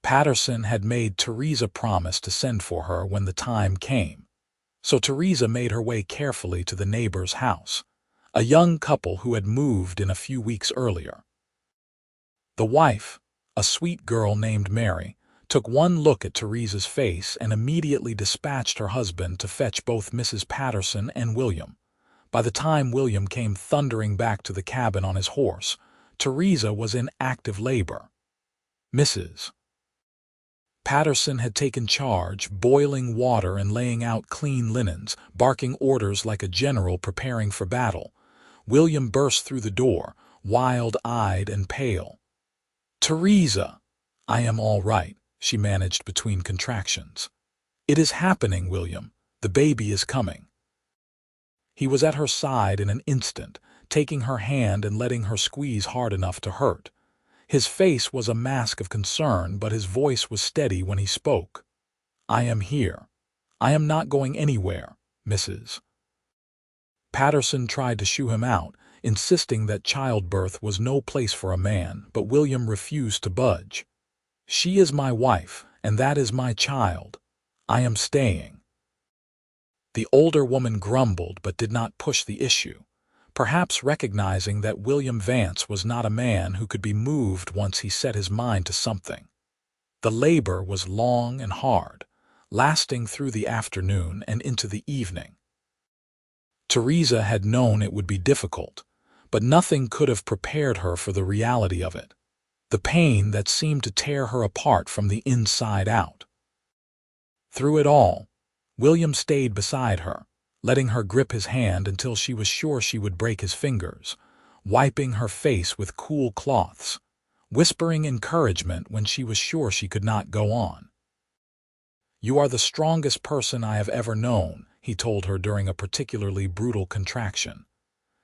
Patterson had made Theresa promise to send for her when the time came, so Theresa made her way carefully to the neighbor's house, a young couple who had moved in a few weeks earlier. The wife, a sweet girl named Mary, took one look at Theresa's face and immediately dispatched her husband to fetch both Mrs. Patterson and William. By the time William came thundering back to the cabin on his horse, Theresa was in active labor. Mrs. Patterson had taken charge, boiling water and laying out clean linens, barking orders like a general preparing for battle. William burst through the door, wild-eyed and pale. "Theresa!" "I am all right," she managed between contractions. "It is happening, William. The baby is coming." He was at her side in an instant, taking her hand and letting her squeeze hard enough to hurt. His face was a mask of concern, but his voice was steady when he spoke. "I am here. I am not going anywhere, Mrs. Patterson tried to shoo him out, insisting that childbirth was no place for a man, but William refused to budge. "She is my wife, and that is my child. I am staying." The older woman grumbled but did not push the issue, perhaps recognizing that William Vance was not a man who could be moved once he set his mind to something. The labor was long and hard, lasting through the afternoon and into the evening. Theresa had known it would be difficult, but nothing could have prepared her for the reality of it, the pain that seemed to tear her apart from the inside out. Through it all, William stayed beside her, letting her grip his hand until she was sure she would break his fingers, wiping her face with cool cloths, whispering encouragement when she was sure she could not go on. "You are the strongest person I have ever known," he told her during a particularly brutal contraction.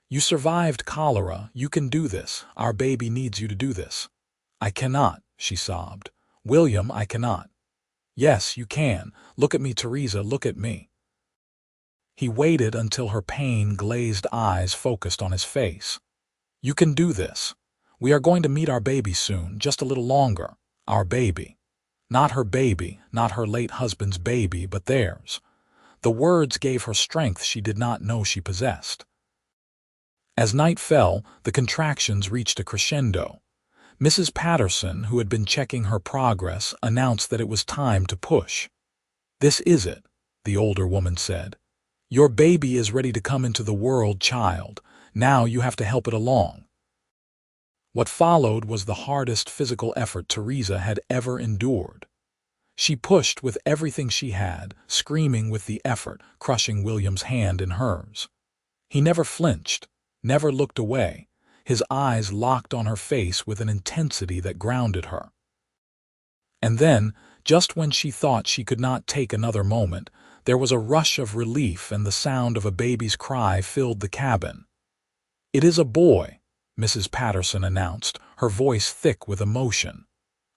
You survived cholera. You can do this. Our baby needs you to do this. I cannot, she sobbed. William, I cannot. Yes, you can. Look at me, Theresa, look at me. He waited until her pain-glazed eyes focused on his face. You can do this. We are going to meet our baby soon, just a little longer. Our baby. Not her baby, not her late husband's baby, but theirs. The words gave her strength she did not know she possessed. As night fell, the contractions reached a crescendo. Mrs. Patterson, who had been checking her progress, announced that it was time to push. This is it, the older woman said. Your baby is ready to come into the world, child. Now you have to help it along. What followed was the hardest physical effort Theresa had ever endured. She pushed with everything she had, screaming with the effort, crushing William's hand in hers. He never flinched, never looked away, his eyes locked on her face with an intensity that grounded her. And then, just when she thought she could not take another moment, there was a rush of relief and the sound of a baby's cry filled the cabin. It is a boy, Mrs. Patterson announced, her voice thick with emotion.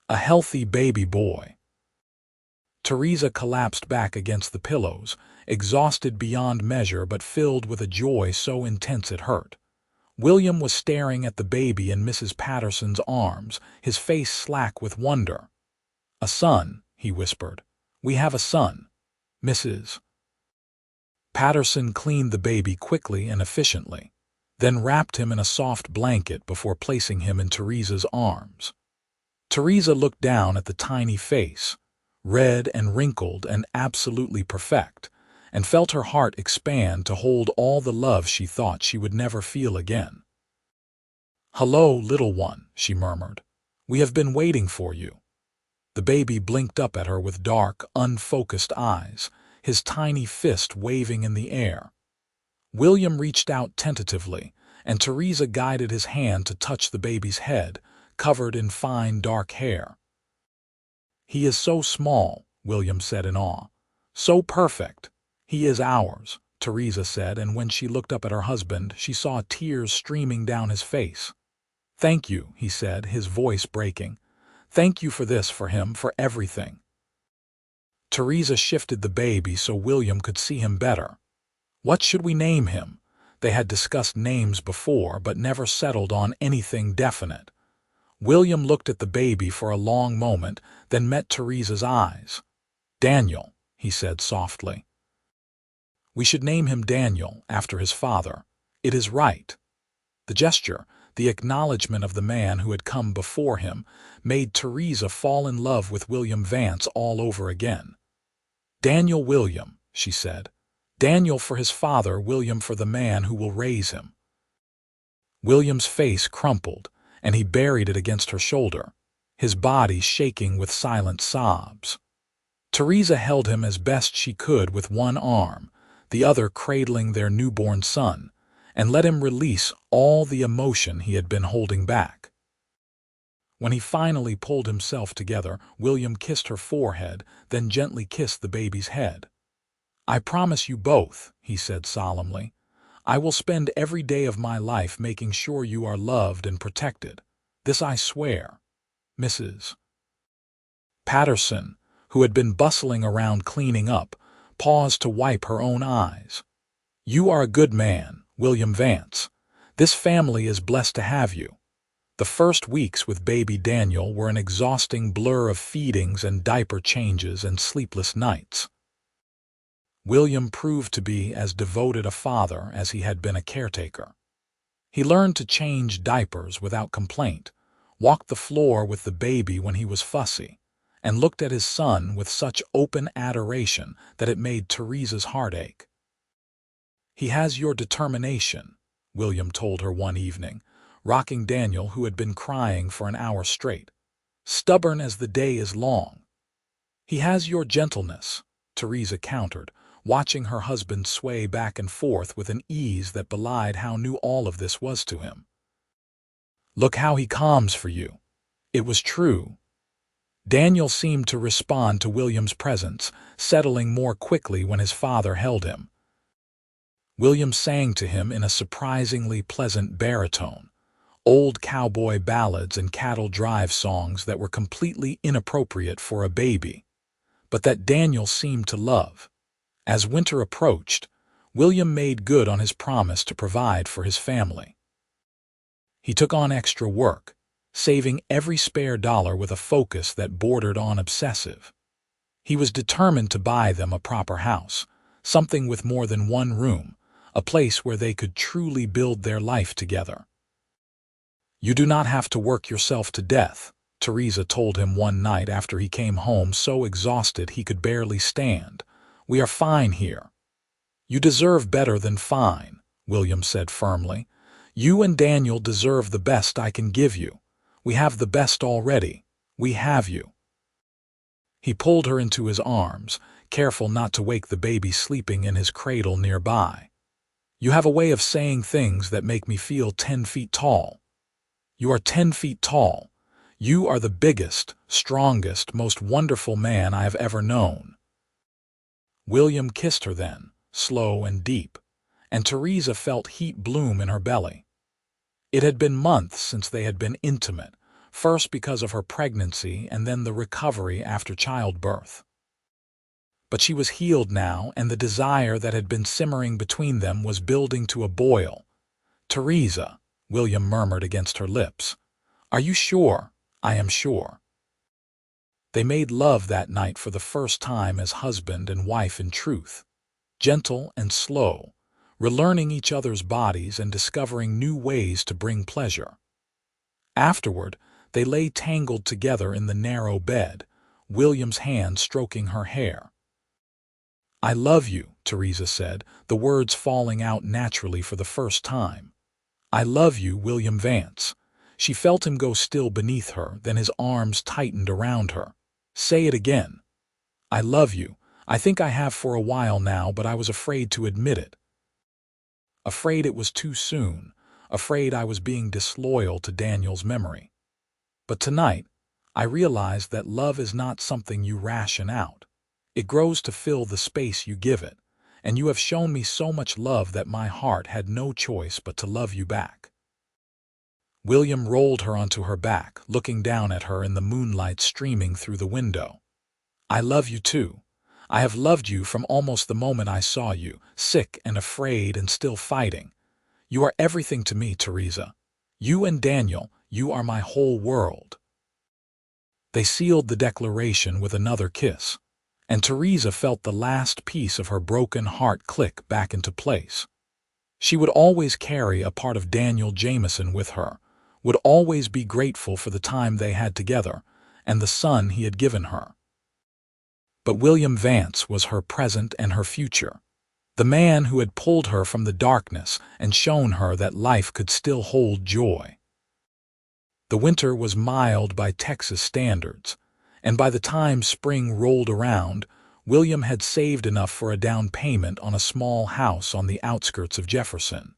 A healthy baby boy. Theresa collapsed back against the pillows, exhausted beyond measure but filled with a joy so intense it hurt. William was staring at the baby in Mrs. Patterson's arms, his face slack with wonder. A son, he whispered. We have a son. Mrs. Patterson cleaned the baby quickly and efficiently, then wrapped him in a soft blanket before placing him in Theresa's arms. Theresa looked down at the tiny face, red and wrinkled and absolutely perfect, and felt her heart expand to hold all the love she thought she would never feel again. Hello, little one, she murmured. We have been waiting for you. The baby blinked up at her with dark, unfocused eyes, his tiny fist waving in the air. William reached out tentatively, and Theresa guided his hand to touch the baby's head, covered in fine dark hair. He is so small, William said in awe. So perfect. He is ours, Theresa said, and when she looked up at her husband, she saw tears streaming down his face. Thank you, he said, his voice breaking. Thank you for this, for him, for everything. Theresa shifted the baby so William could see him better. What should we name him? They had discussed names before, but never settled on anything definite. William looked at the baby for a long moment, then met Theresa's eyes. Daniel, he said softly. We should name him Daniel, after his father. It is right. The gesture, the acknowledgement of the man who had come before him, made Theresa fall in love with William Vance all over again. Daniel William, she said. Daniel for his father, William for the man who will raise him. William's face crumpled, and he buried it against her shoulder, his body shaking with silent sobs. Theresa held him as best she could with one arm, the other cradling their newborn son, and let him release all the emotion he had been holding back. When he finally pulled himself together, William kissed her forehead, then gently kissed the baby's head. I promise you both, he said solemnly. I will spend every day of my life making sure you are loved and protected. This I swear. Mrs. Patterson, who had been bustling around cleaning up, paused to wipe her own eyes. You are a good man, William Vance. This family is blessed to have you. The first weeks with baby Daniel were an exhausting blur of feedings and diaper changes and sleepless nights. William proved to be as devoted a father as he had been a caretaker. He learned to change diapers without complaint, walked the floor with the baby when he was fussy, and looked at his son with such open adoration that it made Theresa's heart ache. He has your determination, William told her one evening, rocking Daniel, who had been crying for an hour straight. Stubborn as the day is long. He has your gentleness, Theresa countered, watching her husband sway back and forth with an ease that belied how new all of this was to him. Look how he calms for you. It was true. Daniel seemed to respond to William's presence, settling more quickly when his father held him. William sang to him in a surprisingly pleasant baritone, old cowboy ballads and cattle drive songs that were completely inappropriate for a baby, but that Daniel seemed to love. As winter approached, William made good on his promise to provide for his family. He took on extra work, saving every spare dollar with a focus that bordered on obsessive. He was determined to buy them a proper house, something with more than one room, a place where they could truly build their life together. "You do not have to work yourself to death," Theresa told him one night after he came home so exhausted he could barely stand. "We are fine here." "You deserve better than fine," William said firmly. "You and Daniel deserve the best I can give you. We have the best already. We have you." He pulled her into his arms, careful not to wake the baby sleeping in his cradle nearby. "You have a way of saying things that make me feel 10 feet tall. You are 10 feet tall. You are the biggest, strongest, most wonderful man I have ever known." William kissed her then, slow and deep, and Theresa felt heat bloom in her belly. It had been months since they had been intimate, first because of her pregnancy and then the recovery after childbirth. But she was healed now, and the desire that had been simmering between them was building to a boil. "Theresa," William murmured against her lips. "Are you sure?" "I am sure." They made love that night for the first time as husband and wife in truth, gentle and slow, relearning each other's bodies and discovering new ways to bring pleasure. Afterward, they lay tangled together in the narrow bed, William's hand stroking her hair. "I love you," Theresa said, the words falling out naturally for the first time. "I love you, William Vance." She felt him go still beneath her, then his arms tightened around her. "Say it again." "I love you. I think I have for a while now, but I was afraid to admit it. Afraid it was too soon, afraid I was being disloyal to Daniel's memory. But tonight, I realized that love is not something you ration out. It grows to fill the space you give it, and you have shown me so much love that my heart had no choice but to love you back." William rolled her onto her back, looking down at her in the moonlight streaming through the window. "I love you too. I have loved you from almost the moment I saw you, sick and afraid and still fighting. You are everything to me, Theresa. You and Daniel, you are my whole world." They sealed the declaration with another kiss, and Theresa felt the last piece of her broken heart click back into place. She would always carry a part of Daniel Jamison with her, would always be grateful for the time they had together and the son he had given her. But William Vance was her present and her future, the man who had pulled her from the darkness and shown her that life could still hold joy. The winter was mild by Texas standards, and by the time spring rolled around, William had saved enough for a down payment on a small house on the outskirts of Jefferson.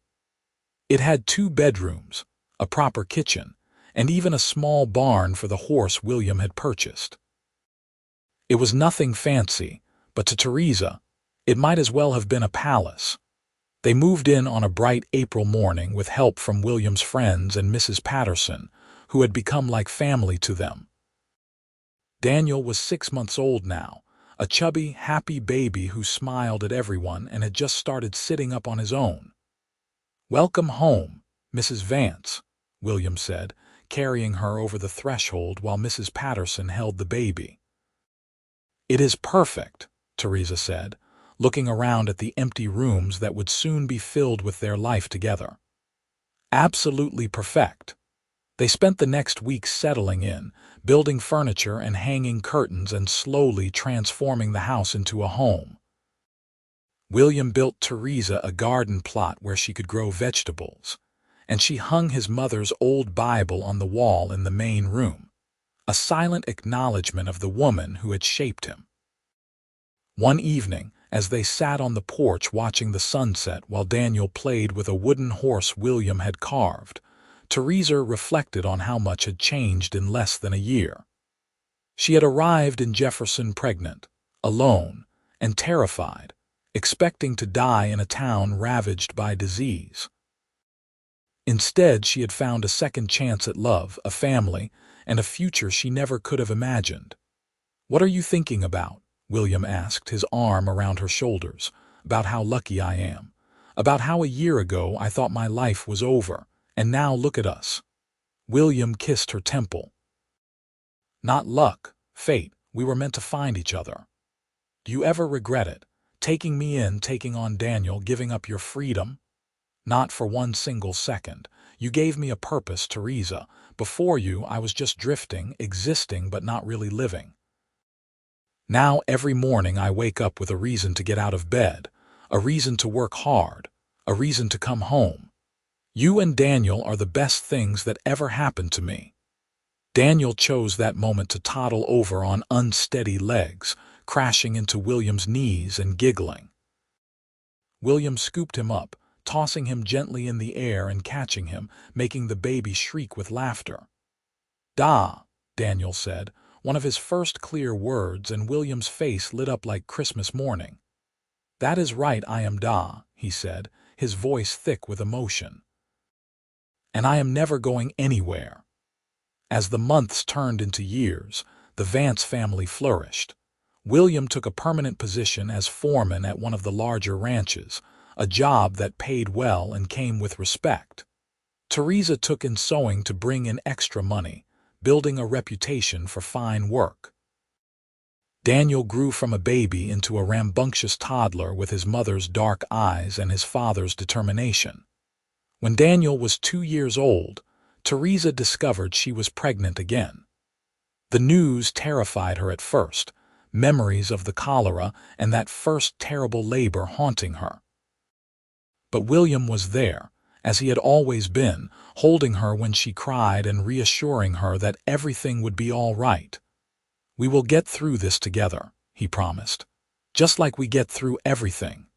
It had 2 bedrooms, a proper kitchen, and even a small barn for the horse William had purchased. It was nothing fancy, but to Theresa, it might as well have been a palace. They moved in on a bright April morning with help from William's friends and Mrs. Patterson, who had become like family to them. Daniel was 6 months old now, a chubby, happy baby who smiled at everyone and had just started sitting up on his own. "Welcome home, Mrs. Vance," William said, carrying her over the threshold while Mrs. Patterson held the baby. "It is perfect," Theresa said, looking around at the empty rooms that would soon be filled with their life together. "Absolutely perfect." They spent the next week settling in, building furniture and hanging curtains and slowly transforming the house into a home. William built Theresa a garden plot where she could grow vegetables, and she hung his mother's old Bible on the wall in the main room, a silent acknowledgement of the woman who had shaped him. One evening, as they sat on the porch watching the sunset while Daniel played with a wooden horse William had carved, Theresa reflected on how much had changed in less than a year. She had arrived in Jefferson pregnant, alone, and terrified, expecting to die in a town ravaged by disease. Instead, she had found a second chance at love, a family, and a future she never could have imagined. "What are you thinking about?" William asked, his arm around her shoulders. "About how lucky I am. About how a year ago I thought my life was over, and now look at us." William kissed her temple. "Not luck, fate. We were meant to find each other. Do you ever regret it? Taking me in, taking on Daniel, giving up your freedom?" "Not for one single second. You gave me a purpose, Theresa. Before you, I was just drifting, existing but not really living. Now every morning I wake up with a reason to get out of bed, a reason to work hard, a reason to come home. You and Daniel are the best things that ever happened to me." Daniel chose that moment to toddle over on unsteady legs, crashing into William's knees and giggling. William scooped him up, tossing him gently in the air and catching him, making the baby shriek with laughter. "Da," Daniel said, one of his first clear words, and William's face lit up like Christmas morning. "That is right, I am Da," he said, his voice thick with emotion. "And I am never going anywhere." As the months turned into years, the Vance family flourished. William took a permanent position as foreman at one of the larger ranches, a job that paid well and came with respect. Theresa took in sewing to bring in extra money, building a reputation for fine work. Daniel grew from a baby into a rambunctious toddler with his mother's dark eyes and his father's determination. When Daniel was 2 years old, Theresa discovered she was pregnant again. The news terrified her at first, memories of the cholera and that first terrible labor haunting her. But William was there, as he had always been, holding her when she cried and reassuring her that everything would be all right. "We will get through this together," he promised, "just like we get through everything."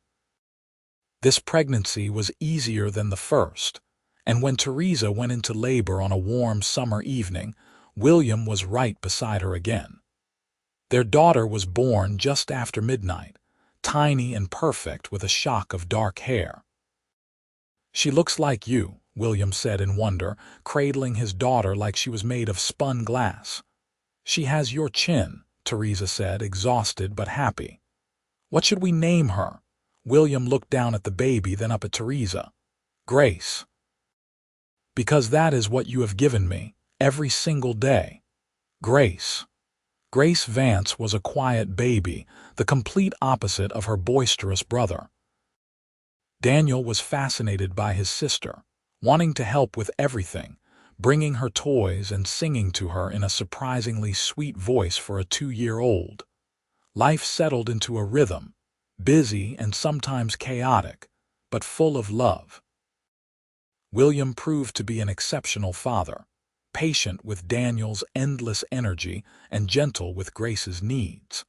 This pregnancy was easier than the first, and when Theresa went into labor on a warm summer evening, William was right beside her again. Their daughter was born just after midnight, tiny and perfect with a shock of dark hair. "She looks like you," William said in wonder, cradling his daughter like she was made of spun glass. "She has your chin," Theresa said, exhausted but happy. "What should we name her?" William looked down at the baby, then up at Theresa. "Grace. Because that is what you have given me, every single day. Grace." Grace Vance was a quiet baby, the complete opposite of her boisterous brother. Daniel was fascinated by his sister, wanting to help with everything, bringing her toys and singing to her in a surprisingly sweet voice for a 2-year-old. Life settled into a rhythm, busy and sometimes chaotic, but full of love. William proved to be an exceptional father, patient with Daniel's endless energy and gentle with Grace's needs.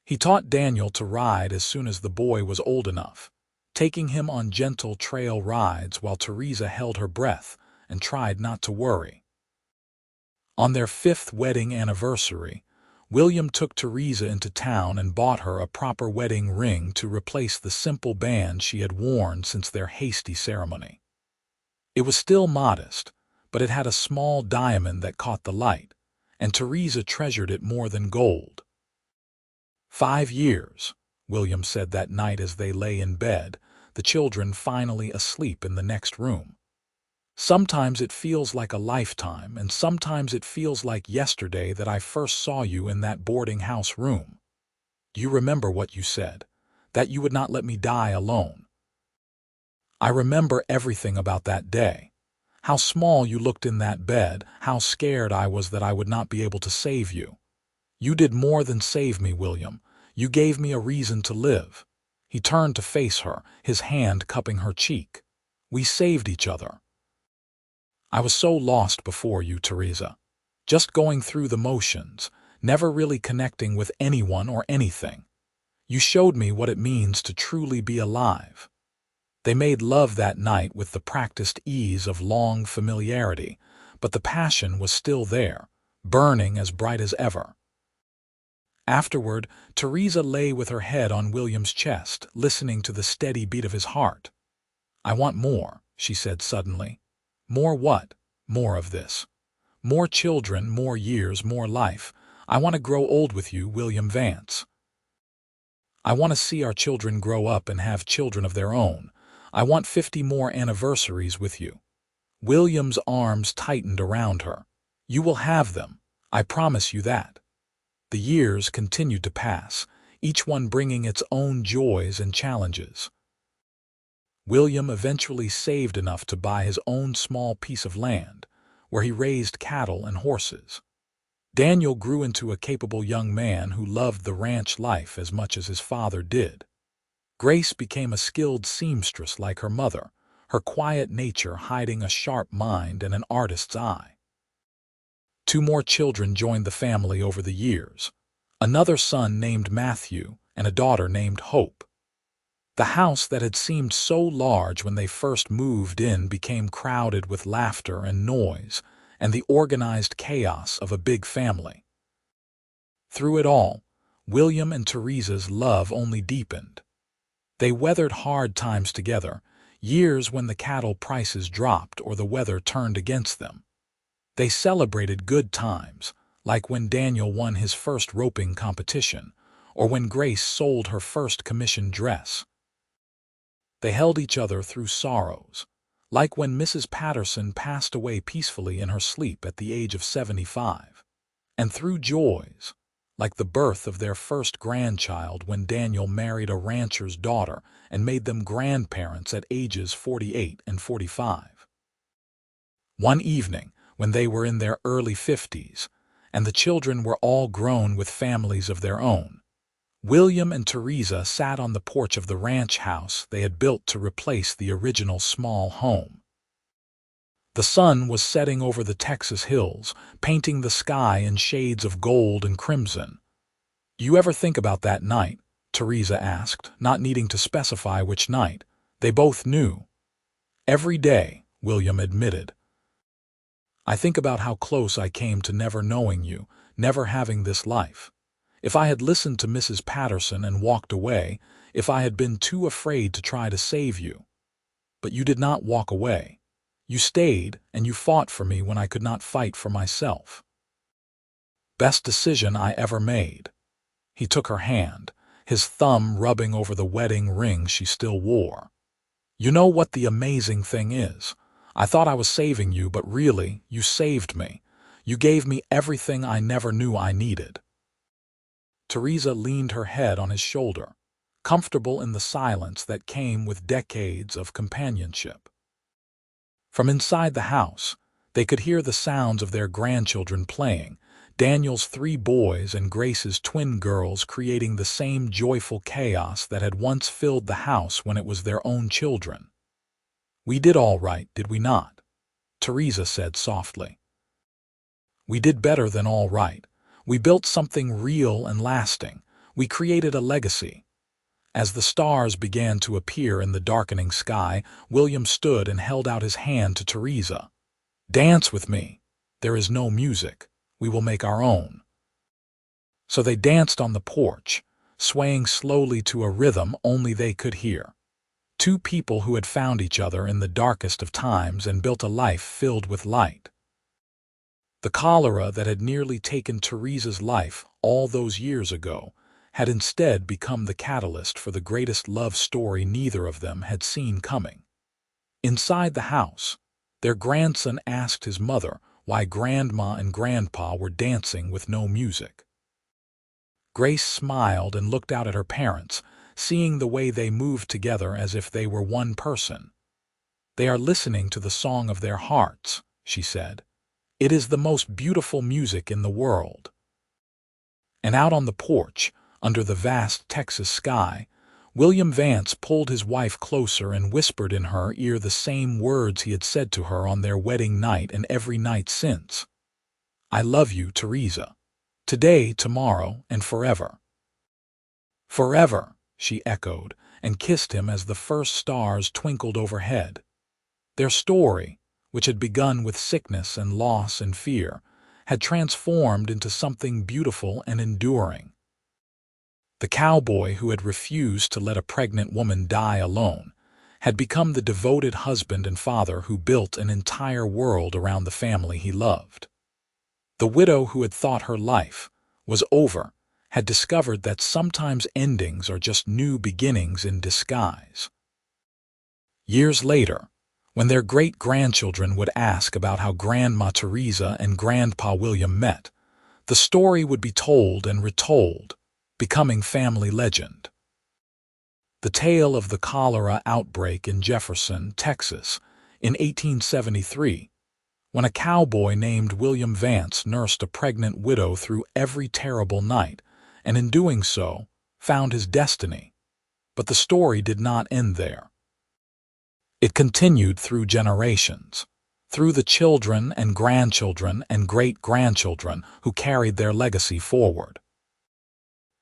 He taught Daniel to ride as soon as the boy was old enough, taking him on gentle trail rides while Theresa held her breath and tried not to worry. On their 5th wedding anniversary, William took Theresa into town and bought her a proper wedding ring to replace the simple band she had worn since their hasty ceremony. It was still modest, but it had a small diamond that caught the light, and Theresa treasured it more than gold. 5 years, William said that night as they lay in bed, the children finally asleep in the next room. "Sometimes it feels like a lifetime, and sometimes it feels like yesterday that I first saw you in that boarding house room. Do you remember what you said? That you would not let me die alone. I remember everything about that day. How small you looked in that bed, how scared I was that I would not be able to save you. You did more than save me, William. You gave me a reason to live." He turned to face her, his hand cupping her cheek. "We saved each other. I was so lost before you, Theresa. Just going through the motions, never really connecting with anyone or anything. You showed me what it means to truly be alive." They made love that night with the practiced ease of long familiarity, but the passion was still there, burning as bright as ever. Afterward, Theresa lay with her head on William's chest, listening to the steady beat of his heart. "I want more," she said suddenly. "More what?" "More of this. More children, more years, more life. I want to grow old with you, William Vance. I want to see our children grow up and have children of their own. I want 50 more anniversaries with you." William's arms tightened around her. "You will have them. I promise you that." The years continued to pass, each one bringing its own joys and challenges. William eventually saved enough to buy his own small piece of land, where he raised cattle and horses. Daniel grew into a capable young man who loved the ranch life as much as his father did. Grace became a skilled seamstress like her mother, her quiet nature hiding a sharp mind and an artist's eye. 2 more children joined the family over the years, another son named Matthew and a daughter named Hope. The house that had seemed so large when they first moved in became crowded with laughter and noise and the organized chaos of a big family. Through it all, William and Theresa's love only deepened. They weathered hard times together, years when the cattle prices dropped or the weather turned against them. They celebrated good times, like when Daniel won his first roping competition, or when Grace sold her first commissioned dress. They held each other through sorrows, like when Mrs. Patterson passed away peacefully in her sleep at the age of 75, and through joys, like the birth of their first grandchild when Daniel married a rancher's daughter and made them grandparents at ages 48 and 45. One evening, when they were in their early 50s, and the children were all grown with families of their own, William and Theresa sat on the porch of the ranch house they had built to replace the original small home. The sun was setting over the Texas hills, painting the sky in shades of gold and crimson. "You ever think about that night?" Theresa asked, not needing to specify which night. They both knew. "Every day," William admitted. "I think about how close I came to never knowing you, never having this life. If I had listened to Mrs. Patterson and walked away, if I had been too afraid to try to save you. But you did not walk away. You stayed, and you fought for me when I could not fight for myself. Best decision I ever made." He took her hand, his thumb rubbing over the wedding ring she still wore. "You know what the amazing thing is? I thought I was saving you, but really, you saved me. You gave me everything I never knew I needed." Theresa leaned her head on his shoulder, comfortable in the silence that came with decades of companionship. From inside the house, they could hear the sounds of their grandchildren playing, Daniel's 3 boys and Grace's twin girls creating the same joyful chaos that had once filled the house when it was their own children. "We did all right, did we not?" Theresa said softly. "We did better than all right. We built something real and lasting. We created a legacy." As the stars began to appear in the darkening sky, William stood and held out his hand to Theresa. "Dance with me. There is no music. We will make our own." So they danced on the porch, swaying slowly to a rhythm only they could hear. 2 people who had found each other in the darkest of times and built a life filled with light. The cholera that had nearly taken Theresa's life all those years ago had instead become the catalyst for the greatest love story neither of them had seen coming. Inside the house, their grandson asked his mother why Grandma and Grandpa were dancing with no music. Grace smiled and looked out at her parents, seeing the way they moved together as if they were one person. "They are listening to the song of their hearts," she said. "It is the most beautiful music in the world." And out on the porch, under the vast Texas sky, William Vance pulled his wife closer and whispered in her ear the same words he had said to her on their wedding night and every night since. "I love you, Theresa. Today, tomorrow, and forever." "Forever," she echoed, and kissed him as the first stars twinkled overhead. Their story, which had begun with sickness and loss and fear, had transformed into something beautiful and enduring. The cowboy who had refused to let a pregnant woman die alone had become the devoted husband and father who built an entire world around the family he loved. The widow who had thought her life was over had discovered that sometimes endings are just new beginnings in disguise. Years later, when their great-grandchildren would ask about how Grandma Theresa and Grandpa William met, the story would be told and retold, becoming family legend. The tale of the cholera outbreak in Jefferson, Texas, in 1873, when a cowboy named William Vance nursed a pregnant widow through every terrible night, and in doing so, found his destiny. But the story did not end there. It continued through generations, through the children and grandchildren and great-grandchildren who carried their legacy forward.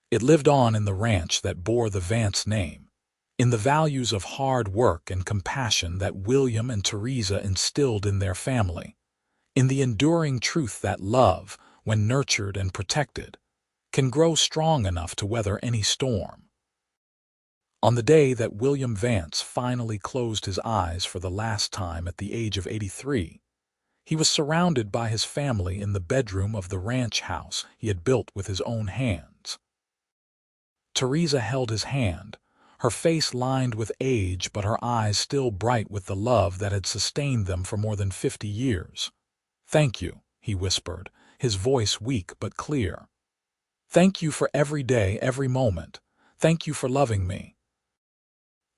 It lived on in the ranch that bore the Vance name, in the values of hard work and compassion that William and Theresa instilled in their family, in the enduring truth that love, when nurtured and protected, can grow strong enough to weather any storm. On the day that William Vance finally closed his eyes for the last time at the age of 83, he was surrounded by his family in the bedroom of the ranch house he had built with his own hands. Theresa held his hand, her face lined with age but her eyes still bright with the love that had sustained them for more than 50 years. "Thank you," he whispered, his voice weak but clear. "Thank you for every day, every moment. Thank you for loving me."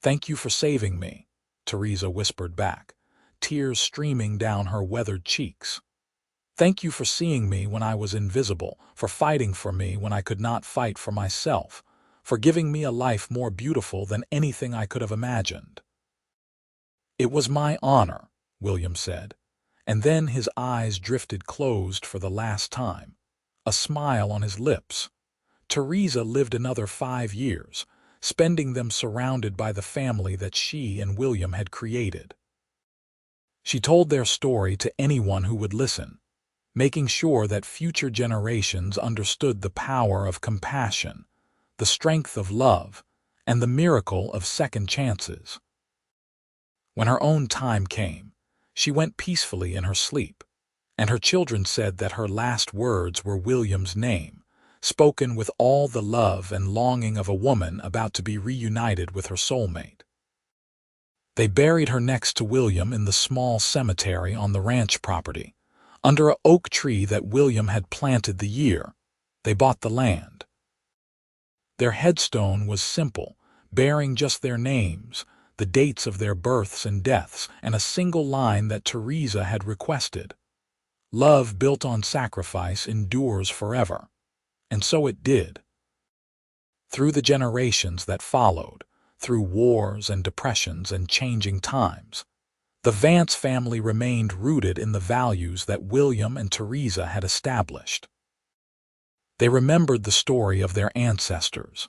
"Thank you for saving me," Theresa whispered back, tears streaming down her weathered cheeks. "Thank you for seeing me when I was invisible, for fighting for me when I could not fight for myself, for giving me a life more beautiful than anything I could have imagined." "It was my honor," William said, and then his eyes drifted closed for the last time, a smile on his lips. Theresa lived another 5 years, spending them surrounded by the family that she and William had created. She told their story to anyone who would listen, making sure that future generations understood the power of compassion, the strength of love, and the miracle of second chances. When her own time came, she went peacefully in her sleep, and her children said that her last words were William's name, spoken with all the love and longing of a woman about to be reunited with her soulmate. They buried her next to William in the small cemetery on the ranch property, under an oak tree that William had planted the year they bought the land. Their headstone was simple, bearing just their names, the dates of their births and deaths, and a single line that Theresa had requested. "Love built on sacrifice endures forever." And so it did. Through the generations that followed, through wars and depressions and changing times, the Vance family remained rooted in the values that William and Theresa had established. They remembered the story of their ancestors,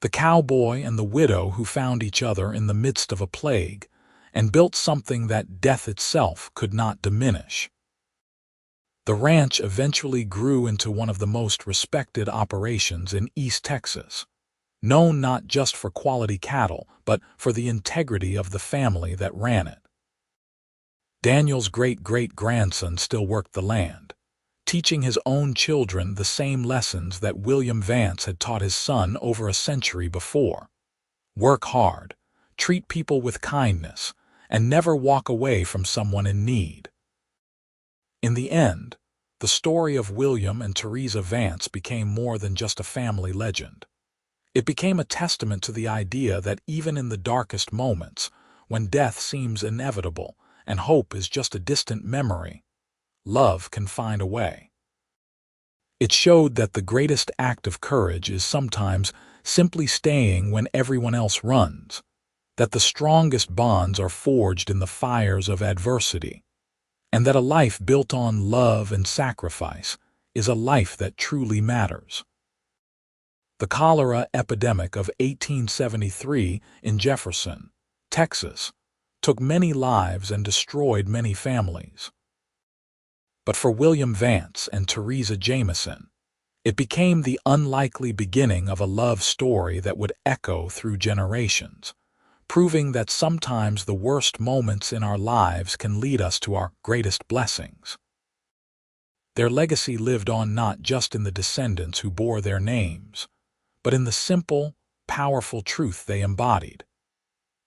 the cowboy and the widow who found each other in the midst of a plague and built something that death itself could not diminish. The ranch eventually grew into one of the most respected operations in East Texas, known not just for quality cattle, but for the integrity of the family that ran it. Daniel's great-great-grandson still worked the land, teaching his own children the same lessons that William Vance had taught his son over a century before. Work hard, treat people with kindness, and never walk away from someone in need. In the end, the story of William and Theresa Vance became more than just a family legend. It became a testament to the idea that even in the darkest moments, when death seems inevitable and hope is just a distant memory, love can find a way. It showed that the greatest act of courage is sometimes simply staying when everyone else runs, that the strongest bonds are forged in the fires of adversity, and that a life built on love and sacrifice is a life that truly matters. The cholera epidemic of 1873 in Jefferson, Texas, took many lives and destroyed many families. But for William Vance and Theresa Jamison, It became the unlikely beginning of a love story that would echo through generations, proving that sometimes the worst moments in our lives can lead us to our greatest blessings. Their legacy lived on not just in the descendants who bore their names, but in the simple, powerful truth they embodied.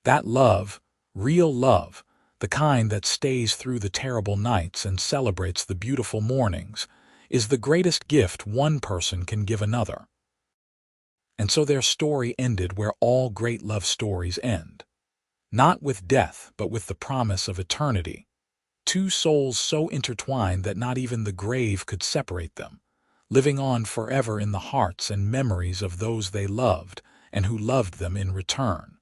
That love, real love, the kind that stays through the terrible nights and celebrates the beautiful mornings, is the greatest gift one person can give another. And so their story ended where all great love stories end. Not with death, but with the promise of eternity. Two souls so intertwined that not even the grave could separate them, living on forever in the hearts and memories of those they loved and who loved them in return.